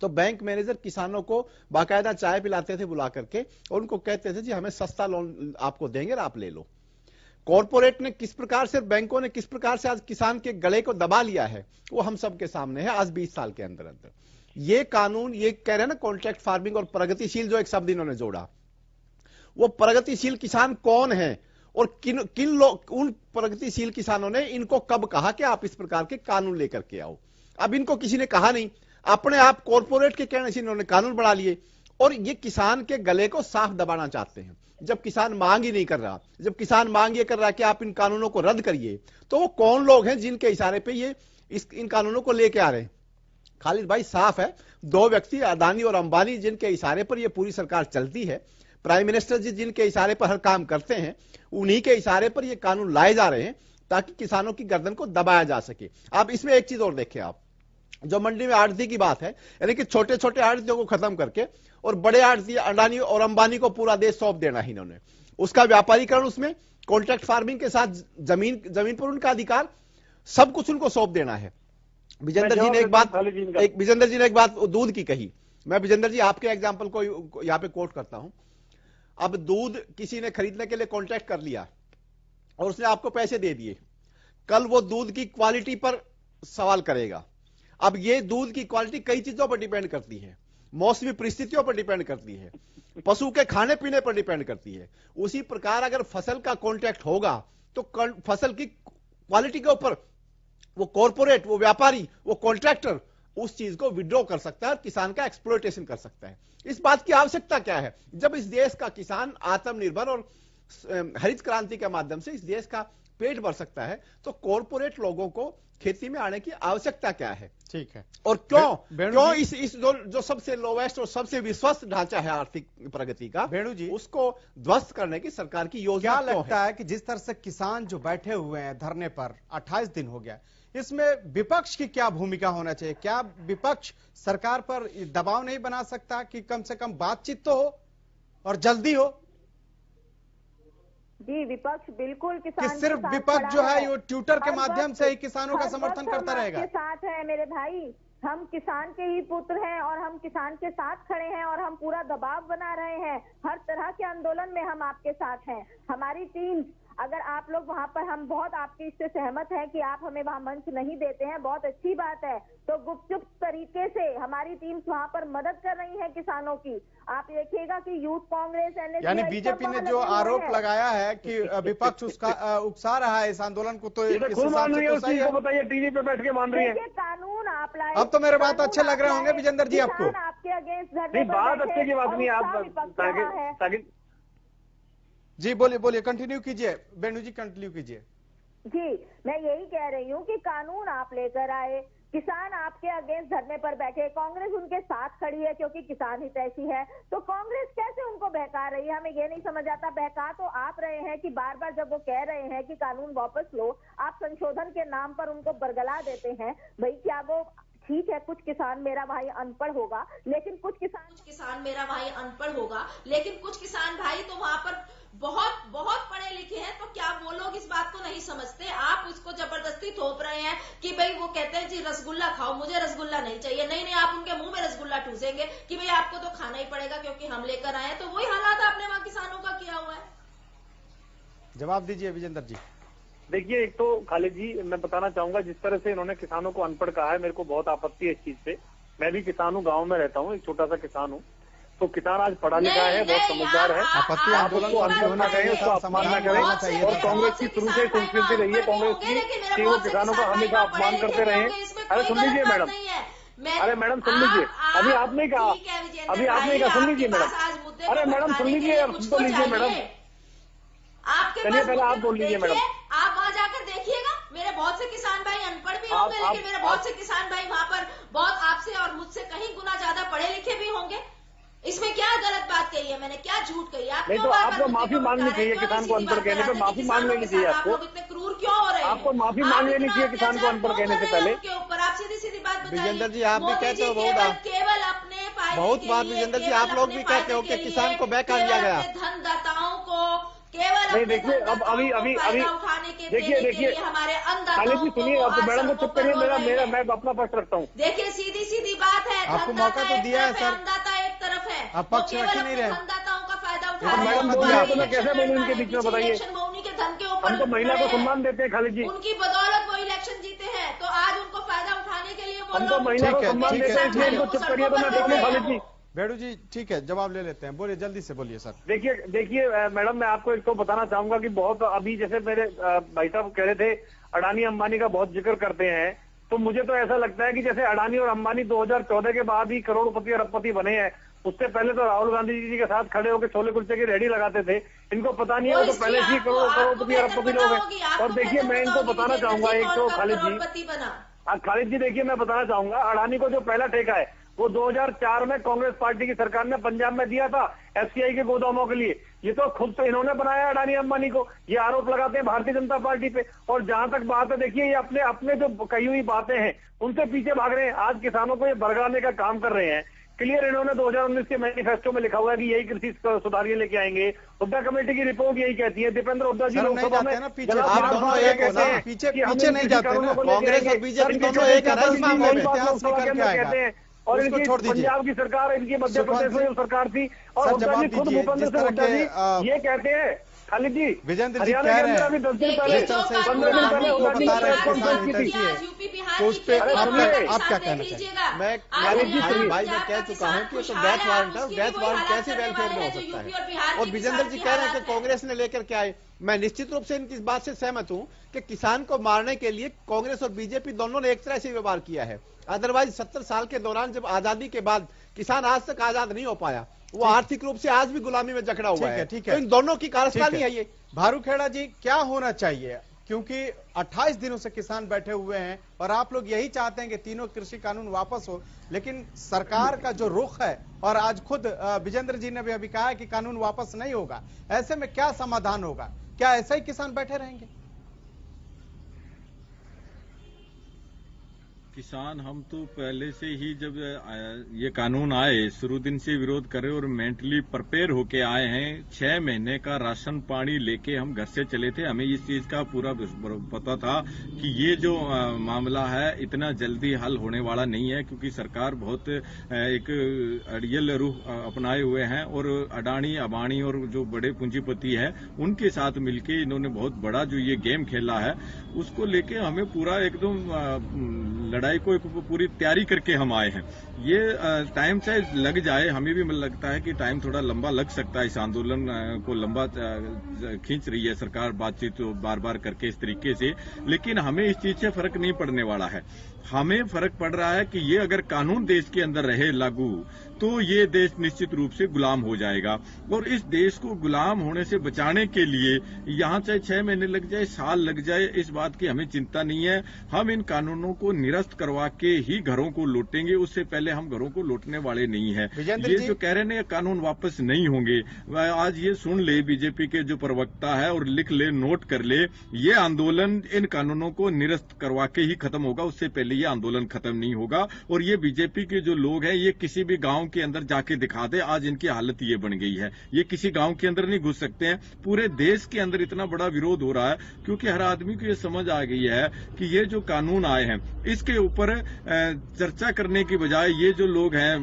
तो बैंक मैनेजर किसानों को बाकायदा चाय पिलाते थे बुला करके, और उनको कहते थे जी हमें सस्ता लोन आपको देंगे, आप ले लो। कॉर्पोरेट ने किस प्रकार से, बैंकों ने किस प्रकार से आज किसान के गले को दबा लिया है वो हम सबके सामने है आज 20 साल के अंदर अंदर। ये कानून, ये कह रहे हैं ना कॉन्ट्रैक्ट फार्मिंग और प्रगतिशील, जो एक शब्द इन्होंने जोड़ा, वो प्रगतिशील किसान कौन है और किन लोग, उन प्रगतिशील किसानों ने इनको कब कहा कि आप इस प्रकार के कानून लेकर के आओ? अब इनको किसी ने कहा नहीं, अपने आप कॉर्पोरेट के कहने से इन्होंने कानून बना लिए, और ये किसान के गले को साफ दबाना चाहते हैं। जब किसान मांग ही नहीं कर रहा, जब किसान मांग ये कर रहा कि आप इन कानूनों को रद्द करिए, तो वो कौन लोग हैं जिनके इशारे पे ये इन कानूनों को लेके आ रहे हैं? खालिद भाई, साफ है, 2 व्यक्ति, अदानी और अंबानी, जिनके इशारे पर ये पूरी सरकार चलती है। प्राइम मिनिस्टर जी जिनके इशारे पर हर काम करते हैं, उन्हीं के इशारे पर ये कानून लाए जा रहे हैं ताकि किसानों की गर्दन को दबाया जा सके। अब इसमें एक चीज और देखें आप, जो मंडी में आड़ती की बात है, यानी कि छोटे छोटे आड़तियों को खत्म करके और बड़े आड़ती अडानी और अंबानी को पूरा देश सौंप देना है इन्होंने, उसका व्यापारीकरण, उसमें कॉन्ट्रैक्ट फार्मिंग के साथ जमीन पर उनका अधिकार, सब कुछ उनको सौंप देना है। विजेंद्र जी ने एक बात दूध की कही, मैं विजेंद्र जी आपके एग्जाम्पल को यहां पे कोट करता हूं। अब दूध किसी ने खरीदने के लिए कॉन्ट्रैक्ट कर लिया और उसने आपको पैसे दे दिए, कल वो दूध की क्वालिटी पर सवाल करेगा। अब ये दूध की क्वालिटी कई चीजों पर डिपेंड करती है, मौसमी परिस्थितियों पर डिपेंड करती है, पशु के खाने पीने पर डिपेंड करती है। उसी प्रकार अगर फसल का कॉन्ट्रैक्ट होगा तो फसल की क्वालिटी के ऊपर वो कॉर्पोरेट, वो व्यापारी, वो कॉन्ट्रैक्टर उस चीज को विड्रॉ कर सकता है और किसान का एक्सप्लॉयटेशन कर सकता है। इस बात की आवश्यकता क्या है? जब इस देश का किसान आत्मनिर्भर और हरित क्रांति के माध्यम से इस देश का पेट भर सकता है, तो कॉर्पोरेट लोगों को खेती में आने की आवश्यकता क्या है? ठीक है। और क्यों इस जो सबसे लोवेस्ट और सबसे विश्वस्त ढांचा है आर्थिक प्रगति का, वेणु जी, उसको ध्वस्त करने की सरकार की योजना क्या लगता है कि जिस तरह से किसान जो बैठे हुए हैं धरने पर 28 दिन हो गया, इसमें विपक्ष की क्या भूमिका होना चाहिए? क्या विपक्ष सरकार पर दबाव नहीं बना सकता कि कम से कम बातचीत तो हो और जल्दी हो? जी, विपक्ष बिल्कुल किसान कि सिर्फ विपक्ष जो है वो ट्विटर के माध्यम से ही किसानों का समर्थन करता रहेगा? के साथ है मेरे भाई, हम किसान के ही पुत्र हैं और हम किसान के साथ खड़े हैं और हम पूरा दबाव बना रहे हैं। हर तरह के आंदोलन में हम आपके साथ हैं। हमारी टीम अगर आप लोग वहाँ पर, हम बहुत आपके इससे सहमत हैं कि आप हमें वहाँ मंच नहीं देते हैं, बहुत अच्छी बात है। तो गुपचुप तरीके से हमारी टीम वहाँ पर मदद कर रही है किसानों की। आप देखिएगा कि यूथ कांग्रेस, एनएसयूआई, यानी बीजेपी ने जो आरोप लगाया है कि विपक्ष उसका उकसा रहा है इस आंदोलन को, तो इस हिसाब से तो सही है। बताइए, टीवी पे बैठ के मान रही है। कानून आप लाए, अब तो मेरे बात अच्छे लग रहे होंगे विजेंद्र जी आपको। आपके अगेंस्ट नहीं, बात अच्छे की बात नहीं, आप ताकि जी बोलिए बोलिए, कंटिन्यू कीजिए बेनू जी, कंटिन्यू कीजिए। जी, मैं यही कह रही हूँ कि कानून आप लेकर आए, किसान आपके अगेंस्ट धरने पर बैठे, कांग्रेस उनके साथ खड़ी है क्योंकि किसान हितैषी है, तो कांग्रेस कैसे उनको बहका रही है? हमें ये नहीं समझ आता। बहका तो आप रहे हैं कि बार बार जब वो कह रहे हैं कि कानून वापस लो, आप संशोधन के नाम पर उनको बरगला देते हैं। भाई क्या वो ठीक है, कुछ किसान मेरा भाई अनपढ़ होगा, लेकिन कुछ किसान मेरा भाई अनपढ़ होगा, लेकिन कुछ किसान भाई तो वहां पर बहुत बहुत पढ़े लिखे हैं। तो क्या वो लोग इस बात को नहीं समझते? आप उसको जबरदस्ती थोप रहे हैं कि भाई वो कहते हैं जी रसगुल्ला खाओ, मुझे रसगुल्ला नहीं चाहिए। नहीं नहीं, आप उनके मुंह में रसगुल्ला ठूसेंगे कि भाई आपको तो खाना ही पड़ेगा क्योंकि हम लेकर आए हैं। तो वही हालात आपने वहां किसानों का किया हुआ है। जवाब दीजिए विजेंद्र जी। देखिए, एक तो खालिद जी, मैं बताना चाहूंगा, जिस तरह से इन्होंने किसानों को अनपढ़ कहा है, मेरे को बहुत आपत्ति है इस चीज पे। मैं भी किसान हूँ, गाँव में रहता हूँ, एक छोटा सा किसान हूँ। तो किसान आज पढ़ा लिखा है, बहुत समझदार है। आपत्ति आंदोलन को अंत होना चाहिए, उसका समाधान करना चाहिए। और कांग्रेस की शुरू से संस्कृति रही है कांग्रेस की कि वो किसानों का हमेशा अपमान करते रहे। अरे सुन लीजिए मैडम, अरे मैडम सुन लीजिए, अभी आपने कहा, अभी आपने कहा, सुन लीजिए मैडम। अरे मैडम सुन लीजिए, सुन तो लीजिए मैडम। चलिए पहले आप बोल लीजिए मैडम। आप वहां जाकर देखिएगा, मेरे बहुत से किसान भाई अनपढ़ भी होंगे, लेकिन मेरे बहुत से किसान भाई वहां पर बहुत आपसे और मुझसे कहीं गुना ज्यादा पढ़े लिखे भी होंगे। इसमें क्या गलत बात कही है मैंने, क्या झूठ कही है? नहीं तो आपको माफी मांगनी चाहिए, किसान को अनपढ़ कहने पे माफी मांग लेनी चाहिए आपको। इतने क्रूर क्यों हो रहे हैं? आपको माफी मांग लेनी चाहिए किसान को अनपढ़ कहने से पहले। के ऊपर आप सीधी सीधी बात बताइए। विजेंद्र जी आप भी कहते हो केवल अपने बहुत बात, विजेंद्र जी आप लोग भी कहते हो कि किसान को बहका दिया गया। धनदाताओं को केवल नहीं, देखिए अब अभी देखिए हमारे खालिद जी सुनिए, अब मैडम को चुप करिए, मेरा मैं अपना पक्ष रखता हूँ। देखिए सीधी सीधी बात है, आपको मौका तो दिया है सर, अन्नदाता एक तरफ है, आप पक्ष रख ही नहीं रहे। अन्नदाताओं का फायदा उठा रहे हैं। मैडम बोल रही है तो मैं कैसे बोलूँ इनके बीच में, बताइए। उन्हीं के धन के ऊपर हम तो महिला को सम्मान देते हैं खालिद जी, उनकी बदौलत वो इलेक्शन जीते हैं, तो आज उनको फायदा उठाने के लिए हम तो महिला को सम्मान देते हैं, इसलिए इनको चुप करिए तो मैं बोलूँ खालिद जी। बेड़ू जी ठीक है, जवाब ले लेते हैं, बोलिए जल्दी से बोलिए सर। देखिए मैडम, मैं आपको एक तो बताना चाहूंगा कि बहुत अभी जैसे मेरे भाई साहब कह रहे थे अडानी अंबानी का बहुत जिक्र करते हैं, तो मुझे तो ऐसा लगता है कि जैसे अडानी और अंबानी 2014 के बाद ही करोड़पति अरबपति बने हैं, उससे पहले तो राहुल गांधी जी के साथ खड़े होकर छोले कुलचे की रेडी लगाते थे। इनको पता नहीं है, वो तो पहले से ही करोड़पति अरबपति लोग हैं। और देखिए मैं इनको बताना चाहूंगा एक तो खालिद जी देखिए मैं बताना चाहूंगा, अडानी को जो पहला ठेका है वो 2004 में कांग्रेस पार्टी की सरकार ने पंजाब में दिया था एफसीआई के गोदामों के लिए। ये तो खुद तो इन्होंने बनाया अडानी अंबानी को, ये आरोप लगाते हैं भारतीय जनता पार्टी पे। और जहां तक बात है, देखिए ये अपने जो कही हुई बातें हैं उनसे पीछे भाग रहे हैं, आज किसानों को ये बरगलाने का काम कर रहे हैं। क्लियर इन्होंने 2019 के मैनिफेस्टो में लिखा हुआ है कि यही कृषि सुधार लेके आएंगे। हुड्डा कमेटी की रिपोर्ट यही कहती है। दीपेंद्र हुड्डा जी लोकसभा में पीछे नहीं जाते ना, कांग्रेस और बीजेपी दोनों एक कहते हैं। और इनकी पंजाब की सरकार, इनकी मध्य प्रदेश में जो सरकार थी, और हुड्डा जी खुद भूपेंद्र सिंह हुड्डा जी ये कहते हैं खालिद जी, विजेंद्र जी कह रहे हैं अभी 10 दिन पहले 15 दिन पहले हुड्डा जी तो उस पे आप क्या कहना चाहिए? मैं भाई मैं कह चुका हूं कि तो डेथ वारंट है, डेथ वारंट कैसे वेलफेयर में हो सकता है? और विजेंद्र जी कह रहे हैं कि कांग्रेस ने लेकर के आए। मैं निश्चित रूप से इनकी इस बात से सहमत हूं कि किसान को मारने के लिए कांग्रेस और बीजेपी दोनों ने एक तरह से व्यवहार किया है। अदरवाइज 70 साल के दौरान जब आजादी के बाद किसान आज तक आजाद नहीं हो पाया, वो आर्थिक रूप से आज भी गुलामी में जकड़ा हुआ है। ठीक है, तो इन दोनों की कारस्तानी है ये। भारू खेड़ा जी क्या होना चाहिए, क्योंकि 28 दिनों से किसान बैठे हुए हैं और आप लोग यही चाहते हैं कि तीनों कृषि कानून वापस हो, लेकिन सरकार का जो रुख है, और आज खुद विजेंद्र जी ने भी अभी कहा है कि कानून वापस नहीं होगा, ऐसे में क्या समाधान होगा? क्या ऐसे ही किसान बैठे रहेंगे? किसान हम तो पहले से ही जब ये कानून आए शुरू दिन से विरोध कर रहे और मेंटली प्रिपेयर होके आए हैं। 6 महीने का राशन पानी लेके हम घर से चले थे। हमें इस चीज का पूरा पता था कि ये जो मामला है इतना जल्दी हल होने वाला नहीं है, क्योंकि सरकार बहुत एक अड़ियल रुख अपनाए हुए हैं और अडानी अंबानी और जो बड़े पूंजीपति हैं उनके साथ मिलके इन्होंने बहुत बड़ा जो ये गेम खेला है उसको लेके हमें पूरा एकदम लड़ाई को पूरी तैयारी करके हम आए हैं। ये टाइम चाहे लग जाए, हमें भी लगता है कि टाइम थोड़ा लंबा लग सकता है। इस आंदोलन को लंबा खींच रही है सरकार बातचीत बार बार करके इस तरीके से, लेकिन हमें इस चीज से फर्क नहीं पड़ने वाला है। हमें फर्क पड़ रहा है कि ये अगर कानून देश के अंदर रहे लागू तो ये देश निश्चित रूप से गुलाम हो जाएगा, और इस देश को गुलाम होने से बचाने के लिए यहाँ चाहे 6 महीने लग जाए, साल लग जाए, इस बात की हमें चिंता नहीं है। हम इन कानूनों को निरस्त करवा के ही घरों को लौटेंगे, उससे पहले हम घरों को लौटने वाले नहीं है। ये जो कह रहे हैं कानून वापस नहीं होंगे, आज ये सुन ले बीजेपी के जो प्रवक्ता है और लिख ले, नोट कर ले, ये आंदोलन इन कानूनों को निरस्त करवा के ही खत्म होगा, उससे पहले ये आंदोलन खत्म नहीं होगा। और ये बीजेपी के जो लोग हैं ये किसी भी गांव के अंदर जाके दिखा दे, आज इनकी हालत ये बन गई है। ये किसी गांव के अंदर नहीं घुस सकते हैं। पूरे देश के अंदर इतना बड़ा विरोध हो रहा है क्योंकि हर आदमी को ये समझ आ गई है कि ये जो कानून आए हैं इसके ऊपर चर्चा करने की बजाय ये जो लोग हैं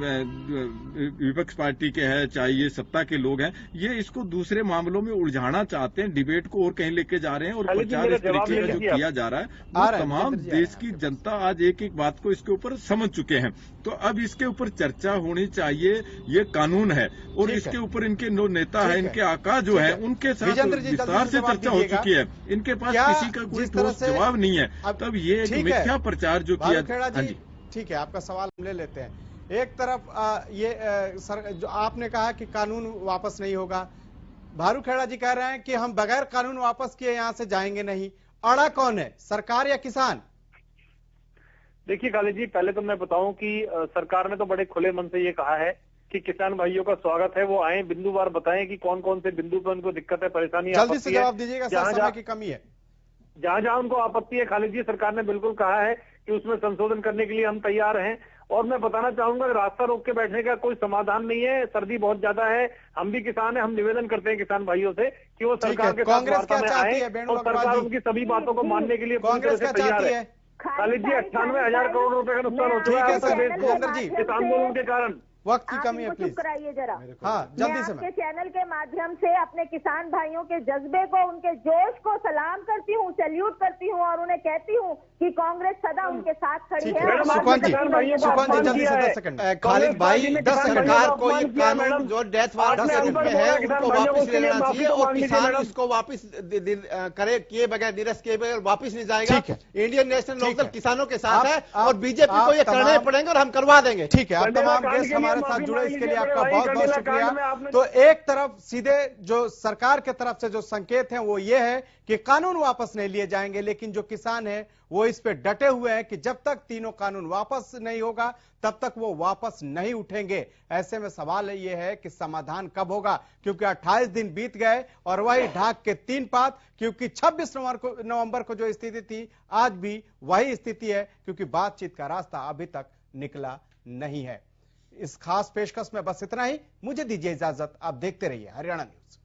विपक्ष पार्टी के हैं चाहे ये सत्ता के लोग हैं, ये इसको दूसरे मामलों में उलझाना चाहते हैं, डिबेट को और कहीं लेके जा रहे हैं। और प्रचार इस तरीके का जो किया जा रहा है वो तमाम देश की जनता आज एक एक बात को इसके ऊपर समझ चुके हैं। तो अब इसके ऊपर चर्चा होनी चाहिए। ये कानून है और इसके ऊपर इनके नेता है, इनके आका जो है उनके साथ विस्तार से चर्चा हो चुकी है। इनके पास किसी का कोई ठोस जवाब नहीं है। तब ये एक मिथ्या प्रचार जो किया। हाँ जी ठीक है, आपका सवाल हम ले लेते हैं। एक तरफ जो आपने कहा कि कानून वापस नहीं होगा, भारू खेड़ा जी कह रहे हैं कि हम बगैर कानून वापस किए यहां से जाएंगे नहीं। अड़ा कौन है, सरकार या किसान? देखिए खालिद जी, पहले तो मैं बताऊं कि सरकार ने तो बड़े खुले मन से ये कहा है कि किसान भाइयों का स्वागत है, वो आए, बिंदुवार बताएं कि कौन कौन से बिंदु पर उनको दिक्कत है, परेशानी, जल्दी से जवाब दीजिएगा, समय की कमी है। जहां जहां उनको आपत्ति है खालिद जी, सरकार ने बिल्कुल कहा है कि उसमें संशोधन करने के लिए हम तैयार हैं। और मैं बताना चाहूंगा रास्ता रोक के बैठने का कोई समाधान नहीं है। सर्दी बहुत ज्यादा है, हम भी किसान हैं, हम निवेदन करते हैं किसान भाइयों से कि वो सरकार के साथ वार्ता में आए और सरकार उनकी सभी बातों को मानने के लिए पूरी तरह से तैयार है। खालिद जी 98,000 करोड़ रुपए का नुकसान हो चुका है इस आंदोलन के कारण। वक्त की कमी है, प्लीज कराइए जरा। हाँ, जल्दी से। आपके चैनल के माध्यम से अपने किसान भाइयों के जज्बे को, उनके जोश को सलाम करती हूँ, सैल्यूट करती हूँ और उन्हें कहती हूँ कि कांग्रेस सदा उनके साथ खड़ी है। सुखवंत जी जल्दी से 10 सेकंड। खालिद भाई, सरकार को ये कानून जो डेथ वारंट पे है उनको वापस ले लेना चाहिए और किसान इसको वापस करे किए बगैर, निरस्त किए बगैर वापस नहीं जाएगा। इंडियन नेशनल लोकदल किसानों के साथ है और बीजेपी को ये करने पड़ेंगे और हम करवा देंगे। ठीक है, आप तमाम गेस्ट हमारे साथ जुड़े, इसके लिए आपका बहुत बहुत शुक्रिया। तो एक तरफ सीधे जो सरकार के तरफ से जो संकेत हैं वो ये है कि कानून वापस नहीं लिए जाएंगे, लेकिन जो किसान हैं वो इस पे डटे हुए हैं कि जब तक तीनों कानून वापस नहीं होगा तब तक वो वापस नहीं उठेंगे। ऐसे में सवाल ये है कि समाधान कब होगा, क्योंकि 28 दिन बीत गए और वही ढाक के 3 पात, क्योंकि 26 नवंबर को जो स्थिति थी आज भी वही स्थिति है, क्योंकि बातचीत का रास्ता अभी तक निकला नहीं है। इस खास पेशकश में बस इतना ही, मुझे दीजिए इजाजत। आप देखते रहिए हरियाणा न्यूज।